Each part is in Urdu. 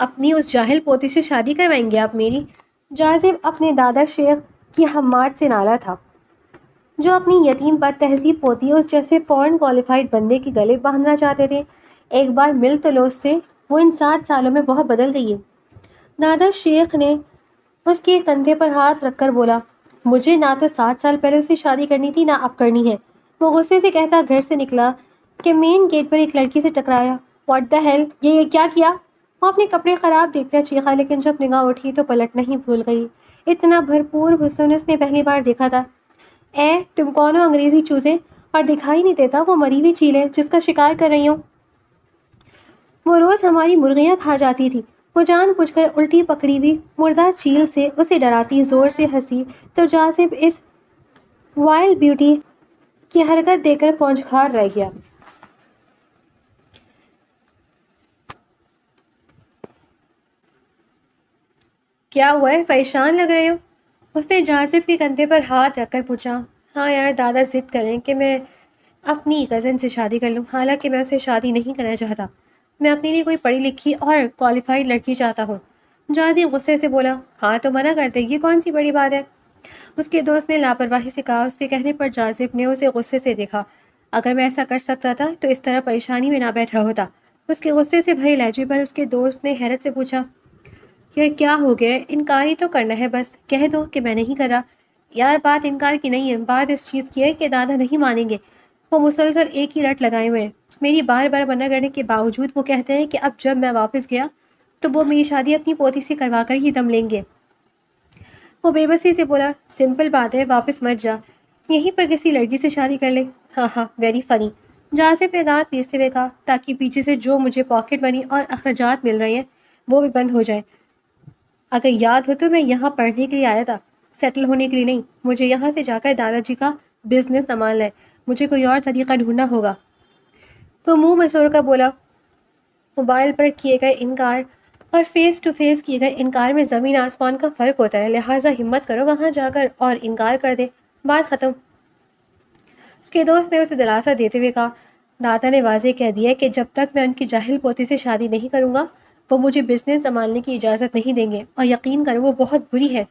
اپنی اس جاہل پوتی سے شادی کروائیں گے آپ میری؟ جازب اپنے دادا شیخ کی حماد سے نالا تھا، جو اپنی یتیم بد تہذیب پوتی اس جیسے فورن کوالیفائڈ بندے کے گلے باندھنا چاہتے تھے۔ ایک بار مل تو لو اس سے، وہ ان 7 سالوں میں بہت بدل گئی ہے۔ دادا شیخ نے اس کے کندھے پر ہاتھ رکھ کر بولا، مجھے نہ تو 7 سال پہلے اس سے شادی کرنی تھی، نہ اب کرنی ہے۔ وہ غصے سے کہتا گھر سے نکلا کہ مین گیٹ پر ایک لڑکی سے ٹکرایا۔ واٹ دا ہیل، یہ کیا کیا؟ وہ اپنے کپڑے خراب دیکھتا چیخا، لیکن جب نگاہ اٹھی تو پلٹ نہیں بھول گئی۔ اتنا بھرپور حسن اس نے پہلی بار دیکھا تھا۔ اے تم کون ہو انگریزی چوزے؟ اور دکھائی نہیں دیتا وہ مری ہوئی چیل ہے جس کا شکار کر رہی ہوں؟ وہ روز ہماری مرغیاں کھا جاتی تھی۔ وہ جان بوجھ کر الٹی پکڑی ہوئی مردہ چیل سے اسے ڈراتی زور سے ہنسی تو جازب اس وائلڈ بیوٹی کی حرکت دیکھ کر پونجکھار رہ گیا۔ کیا ہوا ہے، پریشان لگ رہے ہو؟ اس نے جازب کے کندھے پر ہاتھ رکھ کر پوچھا۔ ہاں یار، دادا ضد کریں کہ میں اپنی کزن سے شادی کر لوں، حالانکہ میں اسے شادی نہیں کرنا چاہتا۔ میں اپنے لیے کوئی پڑھی لکھی اور کوالیفائڈ لڑکی چاہتا ہوں۔ جازب غصے سے بولا، ہاں تو منع کر دے، یہ کون سی بڑی بات ہے؟ اس کے دوست نے لاپرواہی سے کہا۔ اس کے کہنے پر جازب نے اسے غصے سے دیکھا۔ اگر میں ایسا کر سکتا تھا تو اس طرح پریشانی میں نہ بیٹھا ہوتا۔ اس کے غصے سے بھرے لہجے پر اس کے دوست نے حیرت سے پوچھا، یہ کیا ہو گیا؟ انکار ہی تو کرنا ہے، بس کہہ دو کہ میں نہیں کر رہا۔ یار بات انکار کی نہیں ہے، بات اس چیز کی ہے کہ دادا نہیں مانیں گے۔ وہ مسلسل ایک ہی رٹ لگائے ہوئے ہیں۔ میری بار بار منع کرنے کے باوجود وہ کہتے ہیں کہ اب جب میں واپس گیا تو وہ میری شادی اپنی پوتی سے کروا کر ہی دم لیں گے۔ وہ بے بسی سے بولا، سمپل بات ہے، واپس مت جا، یہیں پر کسی لڑکی سے شادی کر لے۔ ہاں ہاں، ویری فنی، جازب نے دانت پیستے ہوئے کہا، تاکہ پیچھے سے جو مجھے پاکٹ منی اور اخراجات مل رہے ہیں وہ بھی بند ہو جائے۔ اگر یاد ہو تو میں یہاں پڑھنے کے لیے آیا تھا، سیٹل ہونے کے لیے نہیں۔ مجھے یہاں سے جا کر دادا جی کا بزنس سنبھالنا ہے، مجھے کوئی اور طریقہ ڈھونڈنا ہوگا۔ وہ منہ مسوڑ کر بولا، موبائل پر کیے گئے انکار اور فیس ٹو فیس کیے گئے انکار میں زمین آسمان کا فرق ہوتا ہے، لہٰذا ہمت کرو وہاں جا کر اور انکار کر دے، بات ختم۔ اس کے دوست نے اسے دلاسا دیتے ہوئے کہا، دادا نے واضح کہہ دیا کہ جب تک میں ان کی جاہل پوتی سے شادی نہیں کروں گا وہ مجھے بزنس سنبھالنے کی اجازت نہیں دیں گے، اور یقین کرو وہ بہت بری ہے۔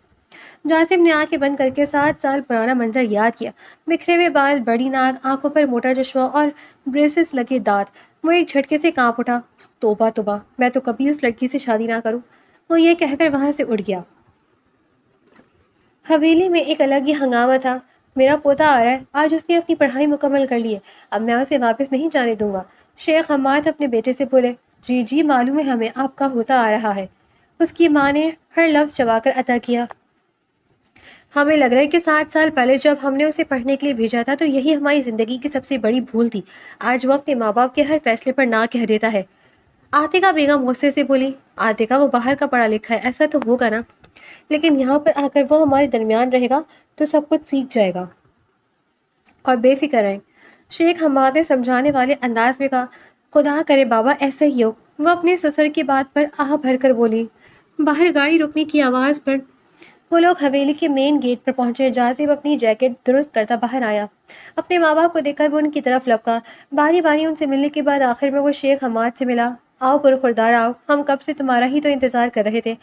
جاسم نے آنکھیں بند کر کے 7 سال پرانا منظر یاد کیا، بکھرے ہوئے بال، بڑی ناک، آنکھوں پر موٹا چشمہ اور بریسز لگے دانت۔ وہ ایک جھٹکے سے کانپ اٹھا، توبہ توبہ، میں تو کبھی اس لڑکی سے شادی نہ کروں۔ وہ یہ کہہ کر وہاں سے اڑ گیا۔ حویلی میں ایک الگ ہی ہنگامہ تھا۔ میرا پوتا آ رہا ہے، آج اس نے اپنی پڑھائی مکمل کر لی ہے، اب میں اسے واپس نہیں جانے دوں گا۔ شیخ حماد اپنے بیٹے سے بولے، جی جی معلوم ہے ہمیں، آپ کا ہوتا آ رہا ہے۔ اس کی ماں نے ہر لفظ چبا کر ادا کیا۔ ہمیں لگ رہا ہے کہ 7 سال پہلے جب ہم نے اسے پڑھنے کے لیے بھیجا تھا تو یہی ہماری زندگی کی سب سے بڑی بھول تھی۔ آج وہ اپنے ماں باپ کے ہر فیصلے پر نہ کہہ دیتا ہے۔ عاتقہ بیگم غصے سے بولی، عاتقہ وہ باہر کا پڑھا لکھا ہے، ایسا تو ہوگا نا، لیکن یہاں پر آ کر وہ ہمارے درمیان رہے گا تو سب کچھ سیکھ جائے گا، اور بے فکر رہیں۔ شیخ حماد نے سمجھانے والے انداز میں کہا، خدا کرے بابا ایسا ہی ہو۔ وہ اپنے سسر کی بات پر آہ بھر کر بولی۔ باہر گاڑی رکنے کی آواز پر وہ لوگ حویلی کے مین گیٹ پر پہنچے۔ جازب اپنی جیکٹ درست کرتا باہر آیا۔ اپنے ماں باپ کو دیکھ کر وہ ان کی طرف لپکا۔ باری باری ان سے ملنے کے بعد آخر میں وہ شیخ حماد سے ملا۔ آؤ برخوردار آؤ، ہم کب سے تمہارا ہی تو انتظار کر رہے تھے،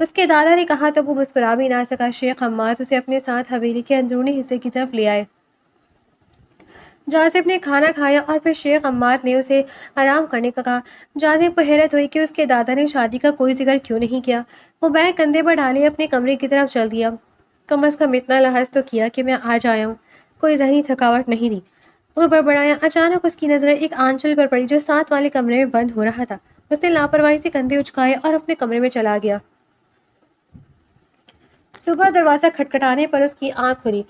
اس کے دادا نے کہا تو وہ مسکرا بھی نہ سکا۔ شیخ حماد اسے اپنے ساتھ حویلی کے اندرونی حصے کی طرف لے آئے۔ جازب نے کھانا کھایا اور پھر شیخ حماد نے اسے آرام کرنے کا کہا۔ جازب کو حیرت ہوئی کہ اس کے دادا نے شادی کا کوئی ذکر کیوں نہیں کیا۔ وہ بیگ کندھے پر ڈالے اپنے کمرے کی طرف چل دیا۔ کم از کم اتنا لحاظ تو کیا کہ میں آج آیا ہوں، کوئی ذہنی تھکاوٹ نہیں دی، وہ بڑبڑایا۔ اچانک اس کی نظر ایک آنچل پر پڑی جو ساتھ والے کمرے میں بند ہو رہا تھا۔ اس نے لاپرواہی سے کندھے اچکائے اور اپنے کمرے میں چلا گیا۔ صبح دروازہ کھٹکھٹانے پر اس کی آنکھ کھلی۔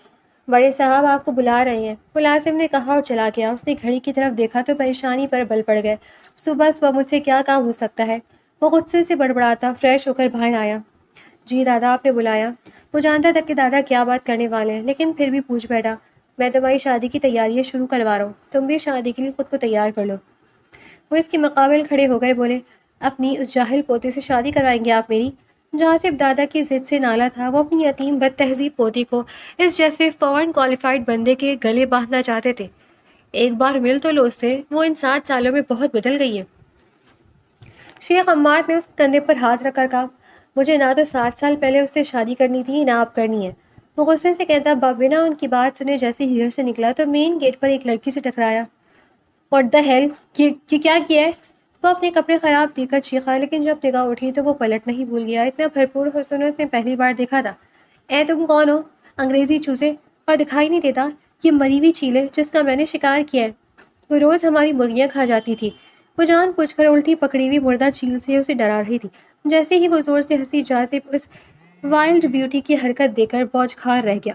بڑے صاحب آپ کو بلا رہے ہیں، ملازم نے کہا اور چلا گیا۔ اس نے گھڑی کی طرف دیکھا تو پریشانی پر بل پڑ گئے۔ صبح صبح مجھ سے کیا کام ہو سکتا ہے؟ وہ غصے سے بڑبڑاتا فریش ہو کر باہر آیا۔ جی دادا آپ نے بلایا؟ وہ جانتا تھا کہ دادا کیا بات کرنے والے ہیں، لیکن پھر بھی پوچھ بیٹھا، میں تمہاری شادی کی تیاریاں شروع کروا رہا ہوں، تم بھی شادی کے لیے خود کو تیار کر لو۔ وہ اس کے مقابل کھڑے ہو کر بولے، اپنی اس جاہل پوتے سے شادی کروائیں گے آپ میری؟ جاسب دادا کی ضد سے نالا تھا۔ وہ اپنی یتیم بد تہذیب پوتی کو اس جیسے فورن کوالیفائڈ بندے کے گلے باندھنا چاہتے تھے۔ ایک بار مل تو لو اس سے، وہ ان 7 سالوں میں بہت بدل گئی ہے۔ شیخ عمار نے اس کندھے پر ہاتھ رکھ کر کہا، مجھے نہ تو 7 سال پہلے اس سے شادی کرنی تھی نہ اب کرنی ہے۔ وہ غصے سے کہتا بنا ان کی بات سنے جیسے ہی گھر سے نکلا تو مین گیٹ پر ایک لڑکی سے ٹکرایا۔ واٹ دا ہیل، یہ کیا کیا ہے؟ وہ اپنے کپڑے خراب دے کر چیخا، لیکن جب نگاہ اٹھی تو وہ پلٹ نہیں بھول گیا۔ اتنا بھرپور حسن اس نے پہلی بار دیکھا تھا۔ اے تم کون ہو؟ انگریزی چوزے، اور دکھائی نہیں دیتا؟ یہ مری ہوئی چیل ہے جس کا میں نے شکار کیا ہے۔ وہ روز ہماری مرغیاں کھا جاتی تھی۔ وہ جان بوجھ کر الٹی پکڑی ہوئی مردہ چیل سے اسے ڈرا رہی تھی۔ جیسے ہی وہ زور سے ہنسی، جازب اس وائلڈ بیوٹی کی حرکت دے کر بوجھ کھار رہ گیا۔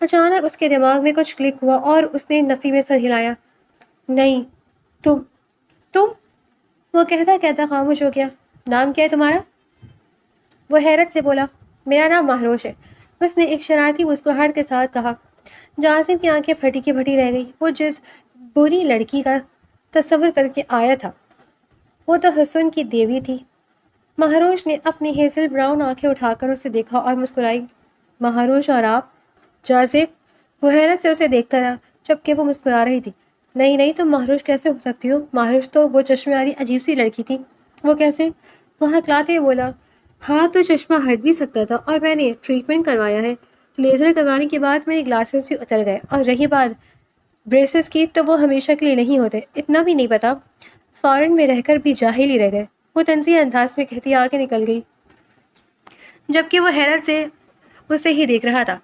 اچانک اس کے دماغ میں کچھ کلک ہوا اور اس نے نفی میں سر ہلایا۔ نہیں، تم تم وہ کہتا کہتا خاموش ہو گیا۔ نام کیا ہے تمہارا؟ وہ حیرت سے بولا، میرا نام مہروش ہے، اس نے ایک شرارتی مسکراہٹ کے ساتھ کہا۔ جاسم کی آنکھیں پھٹی کی پھٹی رہ گئی۔ وہ جس بری لڑکی کا تصور کر کے آیا تھا وہ تو حسن کی دیوی تھی۔ مہروش نے اپنی ہیزل براؤن آنکھیں اٹھا کر اسے دیکھا اور مسکرائی۔ مہروش اور آپ؟ جازب وہ حیرت سے اسے دیکھتا رہا جبکہ وہ مسکرا رہی تھی۔ نہیں نہیں، تم مہروش کیسے ہو سکتی ہو؟ مہروش تو وہ چشمے والی عجیب سی لڑکی تھی۔ وہ کیسے؟ وہ ہکلاتے بولا، ہاں تو چشمہ ہٹ بھی سکتا تھا اور میں نے ٹریٹمنٹ کروایا ہے۔ لیزر کروانے کے بعد میرے گلاسز بھی اتر گئے، اور رہی بات بریسز کی تو وہ ہمیشہ کے لیے نہیں ہوتے۔ اتنا بھی نہیں پتا، فارن میں رہ کر بھی جاہل ہی رہ گئے، وہ طنزیہ انداز میں کہتی آگے نکل گئی، جبکہ وہ حیرت سے اسے ہی دیکھ رہا تھا۔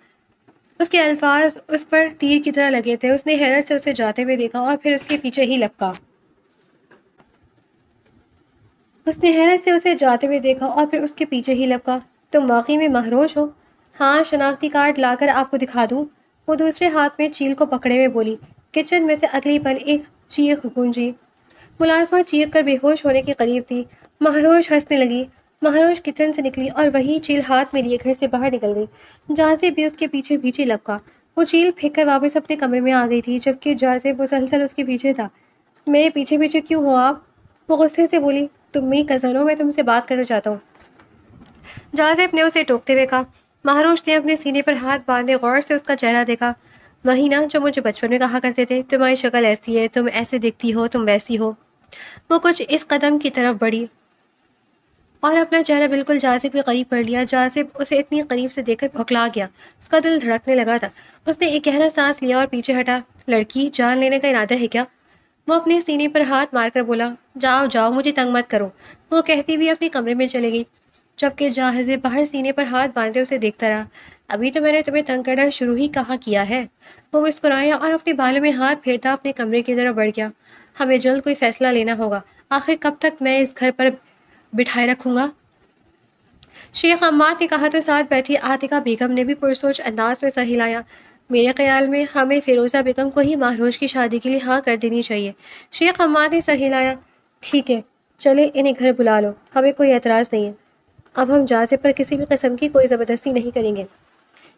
اس کے الفاظ اس پر تیر کی طرح لگے تھے۔ اس نے حیرت سے اسے جاتے ہوئے دیکھا اور پھر اس کے پیچھے ہی لپکا۔ تم واقعی میں مہروش ہو؟ ہاں، شناختی کارڈ لا کر آپ کو دکھا دوں؟ وہ دوسرے ہاتھ میں چیل کو پکڑے ہوئے بولی۔ کچن میں سے اگلی پل ایک چیخ گونجی۔ ملازمہ چیخ کر بے ہوش ہونے کے قریب تھی۔ مہروش ہنسنے لگی۔ مہروش کچن سے نکلی اور وہی چیل ہاتھ میں لیے گھر سے باہر نکل گئی۔ جازب بھی اس کے پیچھے پیچھے لپکا۔ وہ چیل پھینک کر واپس اپنے کمرے میں آ گئی تھی جبکہ جازب مسلسل اس کے پیچھے تھا۔ میرے پیچھے پیچھے کیوں ہو آپ؟ وہ غصے سے بولی، تم میری کزن ہو، میں تم سے بات کرنا چاہتا ہوں۔ جازب نے اسے ٹوکتے ہوئے کہا۔ مہروش نے اپنے سینے پر ہاتھ باندھے غور سے اس کا چہرہ دیکھا۔ وہی نا جو مجھے بچپن میں کہا کرتے تھے، تمہاری شکل ایسی ہے، تم ایسے دکھتی ہو، تم ویسی ہو۔ وہ کچھ اس قدم کی طرف بڑھی اور اپنا چہرہ بالکل جازب کے قریب کر لیا۔ جازب اسے اتنی قریب سے دیکھ کر بھکلا گیا۔ اس کا دل دھڑکنے لگا تھا۔ اس نے ایک گہرا سانس لیا اور پیچھے ہٹا۔ لڑکی، جان لینے کا ارادہ ہے کیا؟ وہ اپنے سینے پر ہاتھ مار کر بولا۔ جاؤ جاؤ، مجھے تنگ مت کرو، وہ کہتی ہوئی اپنے کمرے میں چلے گئی، جبکہ جازب باہر سینے پر ہاتھ باندھے اسے دیکھتا رہا۔ ابھی تو میں نے تمہیں تنگ کرنا شروع ہی کہاں کیا ہے۔ وہ مسکرایا اور اپنے بالوں میں ہاتھ پھیرتا اپنے کمرے کی طرف بڑھ گیا۔ ہمیں جلد کوئی فیصلہ لینا ہوگا، آخر کب تک میں اس گھر پر بٹھائے رکھوں گا؟ شیخ عمار نے کہا تو ساتھ بیٹھی عاتقہ بیگم نے بھی پرسوچ انداز میں سر ہلایا۔ میرے خیال میں ہمیں فیروزہ بیگم کو ہی مہروش کی شادی کے لیے ہاں کر دینی چاہیے۔ شیخ عمار نے سر ہلایا۔ ٹھیک ہے، چلے انہیں گھر بلا لو، ہمیں کوئی اعتراض نہیں ہے۔ اب ہم جازب پر کسی بھی قسم کی کوئی زبردستی نہیں کریں گے۔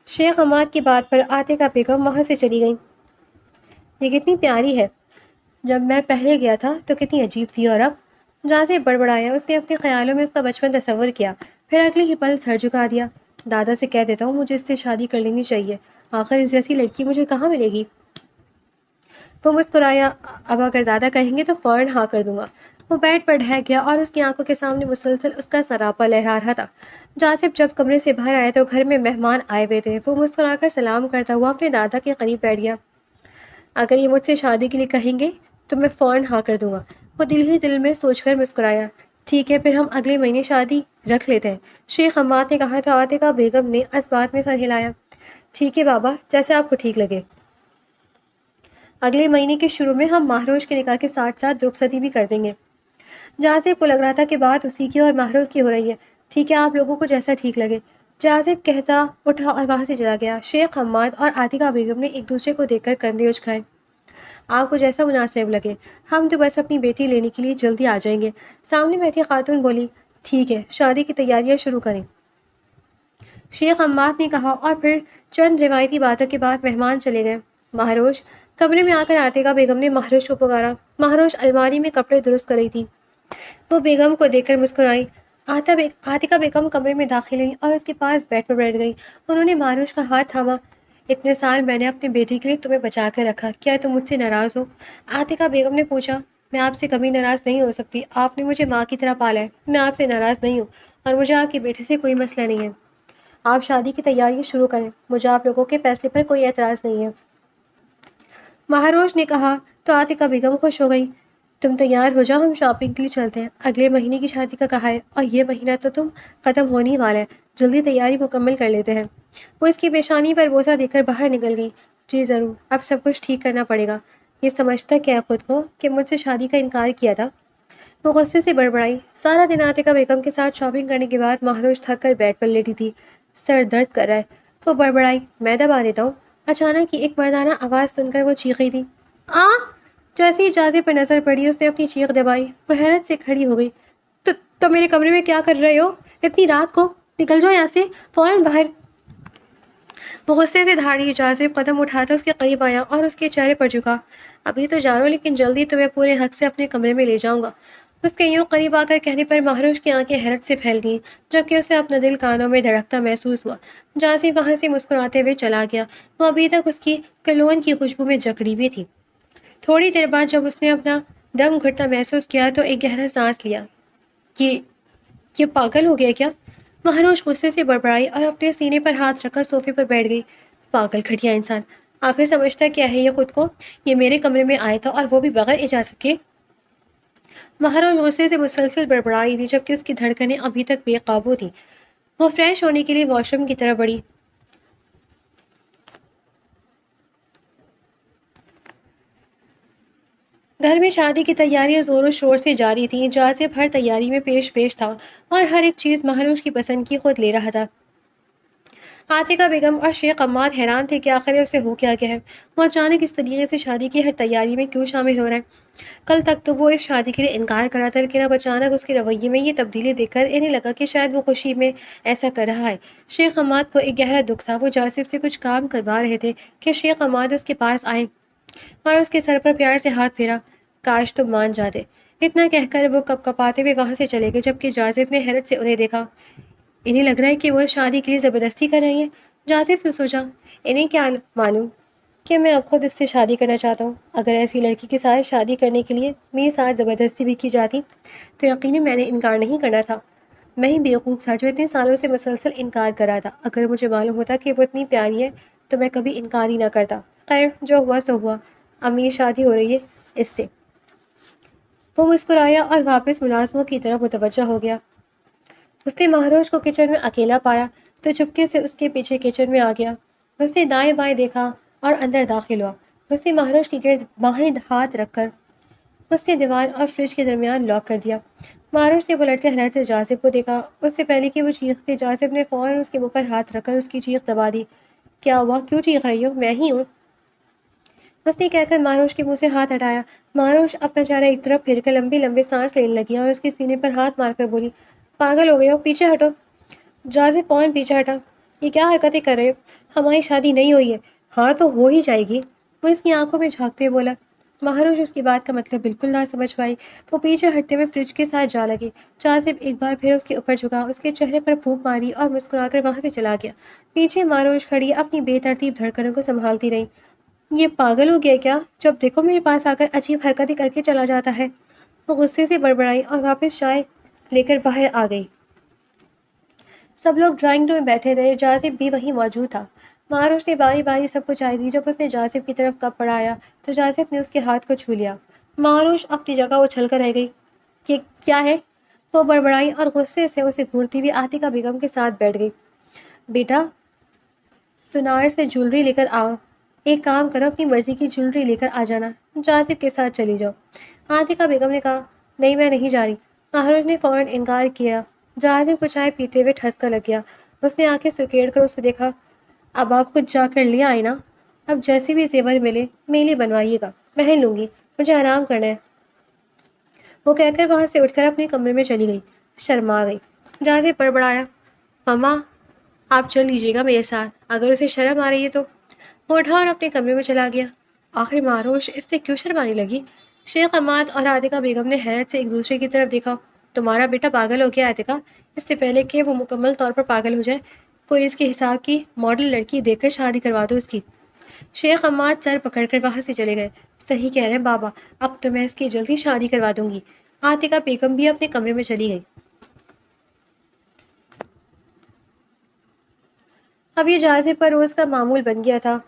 شیخ عمار کی بات پر عاتقہ بیگم وہاں سے چلی گئیں۔ یہ کتنی پیاری ہے، جب میں پہلے گیا تھا تو کتنی عجیب تھی، اور اب؟ جازب بڑبڑایا۔ اس نے اپنے خیالوں میں اس کا بچپن تصور کیا، پھر اگلی ہی پل سر جھکا دیا۔ دادا سے کہہ دیتا ہوں مجھے اس سے شادی کر لینی چاہیے، آخر اس جیسی لڑکی مجھے کہاں ملے گی؟ وہ مسکرایا۔ اب اگر دادا کہیں گے تو فوراً ہاں کر دوں گا۔ وہ بیڈ پر ڈھہ گیا اور اس کی آنکھوں کے سامنے مسلسل اس کا سراپا لہرا رہا تھا۔ جازب جب کمرے سے باہر آیا تو گھر میں مہمان آئے ہوئے تھے۔ وہ مسکرا کر سلام کرتا ہوا اپنے دادا کے قریب بیٹھ گیا۔ اگر یہ مجھ سے شادی کے لیے کہیں گے تو میں فوراً ہاں کر دوں گا، وہ دل ہی دل میں سوچ کر مسکرایا۔ ٹھیک ہے، پھر ہم اگلے مہینے شادی رکھ لیتے ہیں، شیخ عمار نے کہا تھا۔ عاتقہ بیگم نے اس بات میں سر ہلایا۔ ٹھیک ہے بابا، جیسے آپ کو ٹھیک لگے۔ اگلے مہینے کے شروع میں ہم مہروش کے نکاح کے ساتھ ساتھ رخصتی بھی کر دیں گے۔ جازب کو لگ رہا تھا کہ بات اسی کی اور مہروش کی ہو رہی ہے۔ ٹھیک ہے، آپ لوگوں کو جیسا ٹھیک لگے، جازب کہتا اٹھا اور وہاں سے چلا گیا۔ شیخ عمار اور عاتقہ بیگم نے ایک دوسرے کو دیکھ کر کندھے اچکائے۔ آپ کو جیسا مناسب لگے، ہم تو بس اپنی بیٹی لینے کے لیے جلدی آ جائیں گے۔ سامنے بیٹھی خاتون بولی، ٹھیک ہے، شادی کی تیاریاں شروع کریں، شیخ عمار نے کہا، اور پھر چند روایتی باتوں کے بعد مہمان چلے گئے۔ مہروش کمرے میں آ کر عاتقہ بیگم نے مہروش کو پکارا۔ مہروش الماری میں کپڑے درست کر رہی تھی۔ وہ بیگم کو دیکھ کر مسکرائی۔ عاتقہ بیگم کمرے میں داخل ہوئی اور اس کے پاس بیڈ پر بیٹھ گئی۔ انہوں نے مہروش کا ہاتھ تھاما۔ اتنے سال میں نے اپنی بیٹی کے لیے تمہیں بچا کر رکھا، کیا تم مجھ سے ناراض ہو؟ عاتقہ بیگم نے پوچھا۔ میں آپ سے کبھی ناراض نہیں ہو سکتی، آپ نے مجھے ماں کی طرح پالا ہے، میں آپ سے ناراض نہیں ہوں، اور مجھے آپ کی بیٹی سے کوئی مسئلہ نہیں ہے۔ آپ شادی کی تیاری شروع کریں، مجھے آپ لوگوں کے فیصلے پر کوئی اعتراض نہیں ہے۔ مہاروش نے کہا تو عاتقہ بیگم خوش ہو گئی۔ تم تیار ہو جاؤ، ہم شاپنگ کے لیے چلتے ہیں، اگلے مہینے کی شادی کا کہا ہے اور یہ مہینہ تو تم ختم ہونے والا ہے، جلدی تیاری مکمل کر لیتے ہیں۔ وہ اس کی پیشانی پر بوسہ دے کر باہر نکل گئی۔ جی ضرور، اب سب کچھ ٹھیک کرنا پڑے گا۔ یہ سمجھتا کیا خود کو کہ مجھ سے شادی کا انکار کیا تھا؟ وہ غصے سے بڑبڑائی۔ سارا دن عاتقہ بیگم کے ساتھ شاپنگ کرنے کے بعد مہروش تھک کر بیڈ پر لیٹی تھی، سر درد کر رہا ہے۔ وہ بڑبڑائی، میں دبا دیتا ہوں۔ اچانک ہی ایک مردانہ آواز سن کر وہ چیخی تھی، آ! جیسے ہی جازے پر نظر پڑی اس نے اپنی چیخ دبائی۔ وہ حیرت سے کھڑی ہو گئی۔ تو میرے کمرے میں کیا کر رہے ہو اتنی رات کو؟ نکل جاؤ یہاں سے، فوراً باہر۔ وہ غصے سے دھاڑی جازب قدم اٹھاتا اس کے قریب آیا اور اس کے چہرے پر جھکا۔ ابھی تو جا رہا ہوں لیکن جلدی تمہیں پورے حق سے اپنے کمرے میں لے جاؤں گا۔ اس کے یوں قریب آ کر کہنے پر مہروش کی آنکھیں حیرت سے پھیل گئیں، جبکہ اسے اپنا دل کانوں میں دھڑکتا محسوس ہوا۔ جازب وہاں سے مسکراتے ہوئے چلا گیا۔ وہ ابھی تک اس کی کلون کی خوشبو میں جکڑی ہوئی تھی۔ تھوڑی دیر بعد جب اس نے اپنا دم گھٹتا محسوس کیا تو ایک گہرا سانس لیا۔ یہ پاگل ہو گیا کیا؟ مہروش غصے سے بڑبڑائی اور اپنے سینے پر ہاتھ رکھ کر صوفے پر بیٹھ گئی۔ پاگل گھٹیا انسان، آخر سمجھتا کیا ہے یہ خود کو؟ یہ میرے کمرے میں آیا تھا اور وہ بھی بغیر اجازت کے۔ مہروش غصے سے مسلسل بڑبڑا رہی تھی جبکہ اس کی دھڑکنیں ابھی تک بے قابو تھیں۔ وہ فریش ہونے کے لیے واش روم کی طرف بڑھی۔ گھر میں شادی کی تیاریاں زور و شور سے جاری تھیں۔ جازب ہر تیاری میں پیش تھا اور ہر ایک چیز مہروش کی پسند کی خود لے رہا تھا۔ عاتقہ بیگم اور شیخ عماد حیران تھے کہ آخر اسے ہو کیا گیا ہے، وہ اچانک اس طریقے سے شادی کی ہر تیاری میں کیوں شامل ہو رہا ہے۔ کل تک تو وہ اس شادی کے لیے انکار کر رہا تھا، لیکن اب اچانک اس کے رویے میں یہ تبدیلی دیکھ کر انہیں لگا کہ شاید وہ خوشی میں ایسا کر رہا ہے۔ شیخ عماد کو ایک گہرا دکھ تھا۔ وہ جاسب سے کچھ کام کروا رہے تھے کہ شیخ عماد اس کے پاس آئے اور اس کے سر پر پیار سے ہاتھ پھیرا۔ کاش تم مان جاتے۔ اتنا کہہ کر وہ کپ کپاتے ہوئے وہاں سے چلے گئے، جبکہ جازب نے حیرت سے انہیں دیکھا۔ انہیں لگ رہا ہے کہ وہ شادی کے لیے زبردستی کر رہی ہیں۔ جازب نے سوچا، انہیں کیا معلوم کہ میں اب خود اس سے شادی کرنا چاہتا ہوں۔ اگر ایسی لڑکی کے ساتھ شادی کرنے کے لیے میرے ساتھ زبردستی بھی کی جاتی تو یقیناً میں نے انکار نہیں کرنا تھا۔ میں ہی بیوقوف تھا جو اتنے سالوں سے مسلسل انکار کر رہا تھا۔ اگر مجھے معلوم ہوتا کہ وہ اتنی پیاری ہے تو میں کبھی انکار ہی نہ کرتا۔ خیر، جو ہوا سو ہوا، اب میری شادی ہو رہی ہے اس سے۔ وہ مسکرایا اور واپس ملازموں کی طرف متوجہ ہو گیا۔ اس نے مہروش کو کچن میں اکیلا پایا تو چپکے سے اس کے پیچھے کچن میں آ گیا۔ اس نے دائیں بائیں دیکھا اور اندر داخل ہوا۔ اس نے مہروش کی گرد بائیں ہاتھ رکھ کر اس نے دیوار اور فریج کے درمیان لاک کر دیا۔ مہروش نے پلٹ کر حیرت سے جازب کو دیکھا۔ اس سے پہلے کہ وہ چیختے، جازب نے فوراً اس کے منہ پر ہاتھ رکھ کر اس کی چیخ دبا دی۔ کیا ہوا؟ کیوں چیخ رہی ہو؟ میں ہی ہوں، اس نے کہہ کر مہروش کے منہ سے ہاتھ ہٹایا۔ مہروش اپنا چہرہ ایک طرف پھیر کر لمبے لمبے سانس لینے لگی اور اس کے سینے پر ہاتھ مار کر بولی، پاگل ہو گئے ہو، پیچھے ہٹو۔ جازب فوراً پیچھے ہٹا۔ یہ کیا حرکتیں کر رہے ہو؟ ہماری شادی نہیں ہوئی ہے۔ ہاں تو ہو ہی جائے گی، وہ اس کی آنکھوں میں جھانکتے بولا۔ مہروش اس کی بات کا مطلب بالکل نہ سمجھ پائی۔ وہ پیچھے ہٹتے ہوئے فریج کے ساتھ جا لگی۔ جازب ایک بار پھر اس کے اوپر جھکا، اس کے چہرے پر پھونک ماری اور مسکرا کر وہاں سے چلا گیا۔ پیچھے مہروش کھڑی اپنی بے ترتیب دھڑکنوں کو سنبھالتی رہی۔ یہ پاگل ہو گیا کیا؟ جب دیکھو میرے پاس آ کر عجیب حرکتیں کر کے چلا جاتا ہے۔ وہ غصے سے بڑبڑائی اور واپس چائے لے کر باہر آ گئی۔ سب لوگ ڈرائنگ روم میں بیٹھے تھے، جازب بھی وہیں موجود تھا۔ مہروش نے باری باری سب کو چائے دی۔ جب اس نے جازب کی طرف کپ بڑھایا تو جازب نے اس کے ہاتھ کو چھو لیا۔ مہروش اپنی جگہ اچھل کر رہ گئی۔ یہ کیا ہے؟ وہ بڑبڑائی اور غصے سے اسے گھورتی ہوئی عاتقہ بیگم کے ساتھ بیٹھ گئی۔ بیٹا، سنار سے جولری لے کر آؤ۔ ایک کام کرو، اپنی مرضی کی جولری لے کر آ جانا، جازب کے ساتھ چلی جاؤ۔ عاتقہ بیگم نے کہا، نہیں میں نہیں جا رہی۔ مہروش نے فوراً انکار کیا۔ جازب کو چائے پیتے ہوئے ٹھسکا لگ گیا۔ اس نے آنکھیں سکیڑ کر اسے دیکھا، اب آپ خود جا کر لے آئے نا، اب جیسے بھی زیور ملے میلے بنوائیے گا، پہن لوں گی، مجھے آرام کرنا ہے۔ وہ کہہ کر وہاں سے اٹھ کر اپنے کمرے میں چلی گئی۔ شرما گئی۔ جازب بڑبڑایا، مما آپ چل لیجیے گا میرے ساتھ، اگر اسے شرم آ رہی ہے تو۔ وہ اٹھا اور اپنے کمرے میں چلا گیا۔ آخر مہروش اس سے کیوں شرمانے لگی؟ شیخ عماد اور عاتقہ بیگم نے حیرت سے ایک دوسرے کی طرف دیکھا۔ تمہارا بیٹا پاگل ہو گیا عاتقہ، اس سے پہلے کہ وہ مکمل طور پر پاگل ہو جائے، کوئی اس کے حساب کی ماڈل لڑکی دیکھ کر شادی کروا دو اس کی۔ شیخ عماد سر پکڑ کر وہاں سے چلے گئے۔ صحیح کہہ رہے ہیں بابا، اب تو میں اس کی جلدی شادی کروا دوں گی۔ عاتقہ بیگم بھی اپنے کمرے میں چلی گئی۔ اب یہ جازب کا روز کا معمول بن گیا تھا۔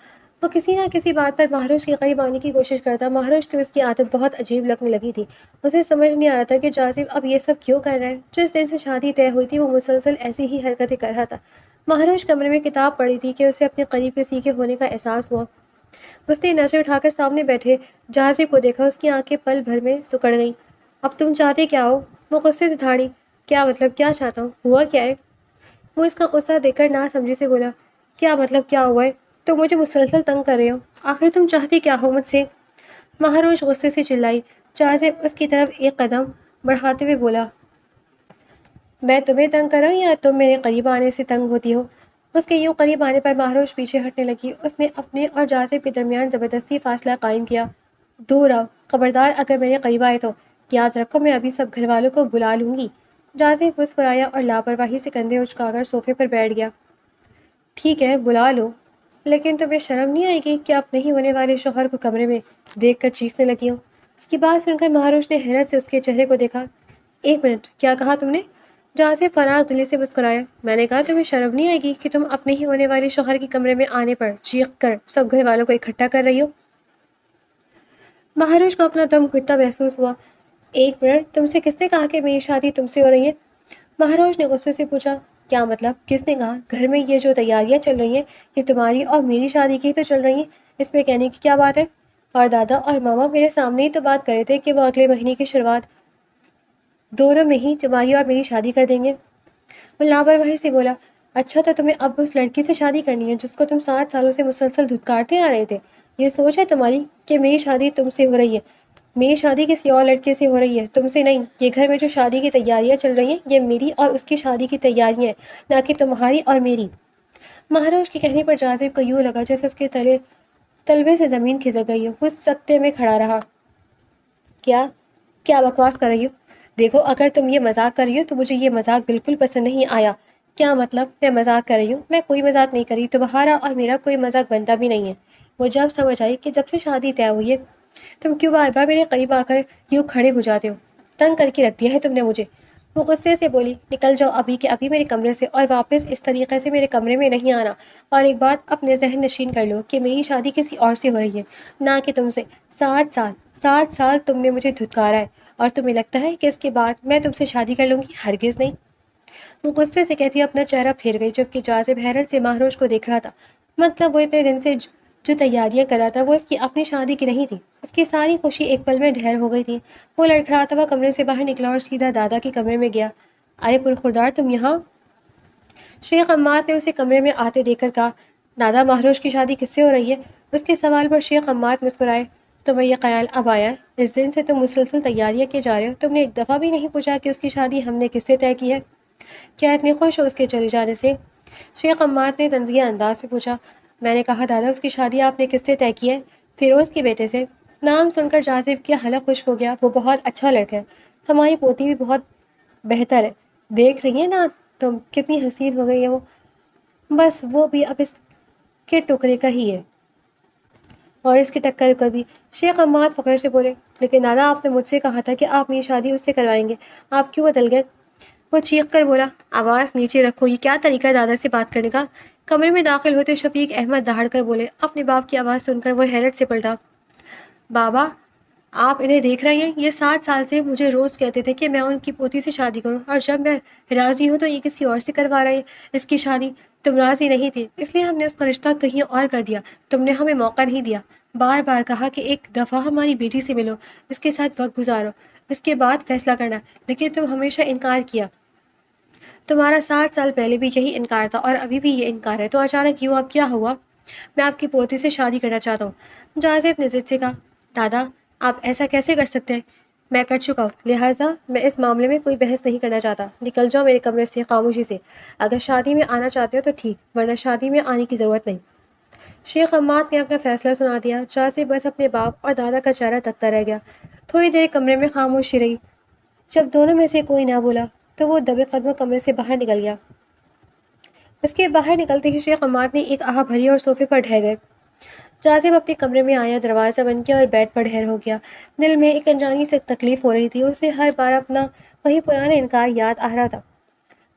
وہ کسی نہ کسی بات پر مہروش کے قریب آنے کی کوشش کرتا۔ مہروش کو اس کی عادت بہت عجیب لگنے لگی تھی۔ اسے سمجھ نہیں آ رہا تھا کہ جازب اب یہ سب کیوں کر رہا ہے۔ جس دن سے شادی طے ہوئی تھی وہ مسلسل ایسی ہی حرکتیں کر رہا تھا۔ مہروش کمرے میں کتاب پڑھی تھی کہ اسے اپنے قریب کسی کے ہونے کا احساس ہوا۔ اس نے نظر اٹھا کر سامنے بیٹھے جازب کو دیکھا۔ اس کی آنکھیں پل بھر میں سکڑ گئیں۔ اب تم چاہتے کیا ہو؟ وہ غصے سے دھاڑی۔ کیا مطلب کیا چاہتا ہوں؟ ہوا کیا ہے؟ وہ اس کا غصہ دیکھ کر نہ سمجھی سے بولا، کیا مطلب کیا ہوا ہے؟ تم مجھے مسلسل تنگ کر رہے ہو، آخر تم چاہتے کیا ہو مجھ سے؟ مہروش غصے سے چلائی۔ جازب اس کی طرف ایک قدم بڑھاتے ہوئے بولا، میں تمہیں تنگ کر رہا ہوں یا تم میرے قریب آنے سے تنگ ہوتی ہو؟ اس کے یوں قریب آنے پر مہروش پیچھے ہٹنے لگی۔ اس نے اپنے اور جازب کے درمیان زبردستی فاصلہ قائم کیا۔ دور آؤ، خبردار اگر میرے قریب آئے تو یاد رکھو میں ابھی سب گھر والوں کو بلا لوں گی۔ جازب مسکرایا اور لاپرواہی سے کندھے اچکا کر صوفے پر بیٹھ گیا۔ ٹھیک ہے بلا لو، لیکن تمہیں شرم نہیں آئے گی کہ آپ نہیں ہونے والے شوہر کو کمرے میں دیکھ کر چیخنے لگی ہو؟ اس کی بات سن کر مہروش نے حیرت سے اس کے چہرے کو دیکھا۔ ایک منٹ، کیا کہا تم نے؟ جہاں سے فراغ دلی سے مسکرایا۔ میں نے کہا تمہیں شرم نہیں آئے گی کہ تم اپنے ہی ہونے والے شوہر کے کمرے میں آنے پر چیخ کر سب گھر والوں کو اکٹھا کر رہی ہو؟ مہروش کو اپنا دم گھٹتا محسوس ہوا۔ ایک منٹ، تم سے کس نے کہا کہ میری شادی تم سے ہو رہی ہے؟ مہروش نے غصے سے پوچھا۔ کیا مطلب؟ کس نے کہا؟ گھر میں یہ جو تیاریاں چل رہی ہیں یہ تمہاری اور میری شادی کی تو چل رہی ہیں، اس میں کہنے کی کیا بات ہے؟ اور دادا اور ماما میرے سامنے ہی تو بات کر رہے تھے کہ وہ اگلے مہینے کی شروعات دونوں میں ہی تمہاری اور میری شادی کر دیں گے۔ وہ لاپرواہی سے بولا، اچھا تو تمہیں اب اس لڑکی سے شادی کرنی ہے جس کو تم 7 سالوں سے مسلسل دھتکارتے آ رہے تھے؟ یہ سوچ ہے تمہاری کہ میری شادی تم سے ہو رہی ہے؟ میری شادی کسی اور لڑکے سے ہو رہی ہے، تم سے نہیں۔ یہ گھر میں جو شادی کی تیاریاں چل رہی ہیں یہ میری اور اس کی شادی کی تیاریاں ہیں، نہ کہ تمہاری اور میری۔ مہروش کے کہنے پر جازب کو یوں لگا جیسے اس کے تلبے سے زمین کھسک گئی ہو۔ وہ سکتے میں کھڑا رہا۔ کیا بکواس کر رہی ہو؟ دیکھو اگر تم یہ مذاق کر رہی ہو تو مجھے یہ مذاق بالکل پسند نہیں آیا۔ کیا مطلب میں مذاق کر رہی ہوں؟ میں کوئی مذاق نہیں کر رہی، تمہارا اور میرا کوئی مذاق بنتا بھی نہیں ہے۔ وہ جب سمجھ آئی کہ جب سے شادی طے ہوئی ہے تم کیوں بار بار میرے قریب آ کر یوں کھڑے ہو جاتے ہو؟ تنگ کر کے رکھ دیا ہے تم نے مجھے۔ وہ غصے سے بولی، نکل جاؤ ابھی کے ابھی میرے کمرے سے، اور واپس اس طریقے سے میرے کمرے میں نہیں آنا۔ اور ایک بات اپنے ذہن نشین کر لو کہ میری شادی کسی اور سے ہو رہی ہے، نہ کہ تم سے۔ 7 سال تم نے مجھے دھتکارا ہے اور تمہیں لگتا ہے کہ اس کے بعد میں تم سے شادی کر لوں گی؟ ہرگز نہیں۔ وہ غصے سے کہتی اپنا چہرہ پھیر گئی، جبکہ جازب حیرت سے مہروش کو دیکھ رہا تھا۔ مطلب وہ اتنے دن سے جو تیاریاں کر رہا تھا وہ اس کی اپنی شادی کی نہیں تھی۔ اس کی ساری خوشی ایک پل میں ڈھیر ہو گئی تھی۔ وہ لڑکھڑاتا ہوا کمرے سے باہر نکلا اور سیدھا دادا کے کمرے میں گیا۔ ارے پرخوردار، تم یہاں؟ شیخ عماد نے اسے کمرے میں آتے دیکھ کر کہا، دادا مہروش کی شادی کس سے ہو رہی ہے؟ اس کے سوال پر شیخ عماد مسکرائے۔ تمہیں یہ خیال اب آیا ہے؟ اس دن سے تم مسلسل تیاریاں کیے جا رہے ہو، تم نے ایک دفعہ بھی نہیں پوچھا کہ اس کی شادی ہم نے کس سے طے کی ہے؟ کیا اتنے خوش ہو اس کے چلے جانے سے؟ شیخ عماد نے طنزیہ انداز میں پوچھا۔ میں نے کہا دادا اس کی شادی آپ نے کس سے طے کی ہے؟ فیروز کے بیٹے سے۔ نام سن کر جازب کا حلق خشک ہو گیا۔ وہ بہت اچھا لڑکا ہے، ہماری پوتی بھی بہت بہتر ہے، دیکھ رہی ہیں نا تم کتنی حسین ہو گئی ہے وہ، بس وہ بھی اب اس کے ٹکڑے کا ہی ہے اور اس کی ٹکر کا بھی۔ شیخ عماد فخر سے بولے، لیکن دادا آپ نے مجھ سے کہا تھا کہ آپ میری شادی اس سے کروائیں گے، آپ کیوں بدل گئے؟ وہ چیخ کر بولا، آواز نیچے رکھو، یہ کیا طریقہ ہے دادا سے بات کرنے کا؟ کمرے میں داخل ہوتے شفیق احمد دہاڑ کر بولے۔ اپنے باپ کی آواز سن کر وہ حیرت سے پلٹا۔ بابا آپ انہیں دیکھ رہے ہیں؟ یہ 7 سال سے مجھے روز کہتے تھے کہ میں ان کی پوتی سے شادی کروں، اور جب میں راضی ہوں تو یہ کسی اور سے کروا رہے ہیں اس کی شادی۔ تم راضی نہیں تھی اس لیے ہم نے اس کا رشتہ کہیں اور کر دیا، تم نے ہمیں موقع نہیں دیا۔ بار بار کہا کہ ایک دفعہ ہماری بیٹی سے ملو، اس کے ساتھ وقت گزارو، اس کے بعد فیصلہ کرنا، لیکن تم ہمیشہ انکار کیا۔ تمہارا 7 سال پہلے بھی یہی انکار تھا اور ابھی بھی یہ انکار ہے، تو اچانک یوں اب کیا ہوا؟ میں آپ کی پوتی سے شادی کرنا چاہتا ہوں۔ جازب نے ضد سے کہا، دادا آپ ایسا کیسے کر سکتے ہیں؟ میں کر چکا ہوں، لہٰذا میں اس معاملے میں کوئی بحث نہیں کرنا چاہتا۔ نکل جاؤ میرے کمرے سے خاموشی سے۔ اگر شادی میں آنا چاہتے ہو تو ٹھیک، ورنہ شادی میں آنے کی ضرورت نہیں۔ شیخ عماد نے اپنا فیصلہ سنا دیا۔ جازب بس اپنے باپ اور دادا کا چہرہ تکتا رہ گیا۔ تھوڑی دیر کمرے میں خاموشی رہی۔ جب دونوں میں سے کوئی نہ بولا تو وہ دبے قدموں کمرے سے باہر نکل گیا۔ اس کے باہر نکلتے ہی شیخ عماد نے ایک آہ بھری اور صوفے پر ڈھہ گئے۔ جاسم اپنے کمرے میں آیا، دروازہ بند کیا اور بیڈ پر ڈھیر ہو گیا۔ دل میں ایک انجانی سے تکلیف ہو رہی تھی، اسے ہر بار اپنا وہی پرانا انکار یاد آ رہا تھا۔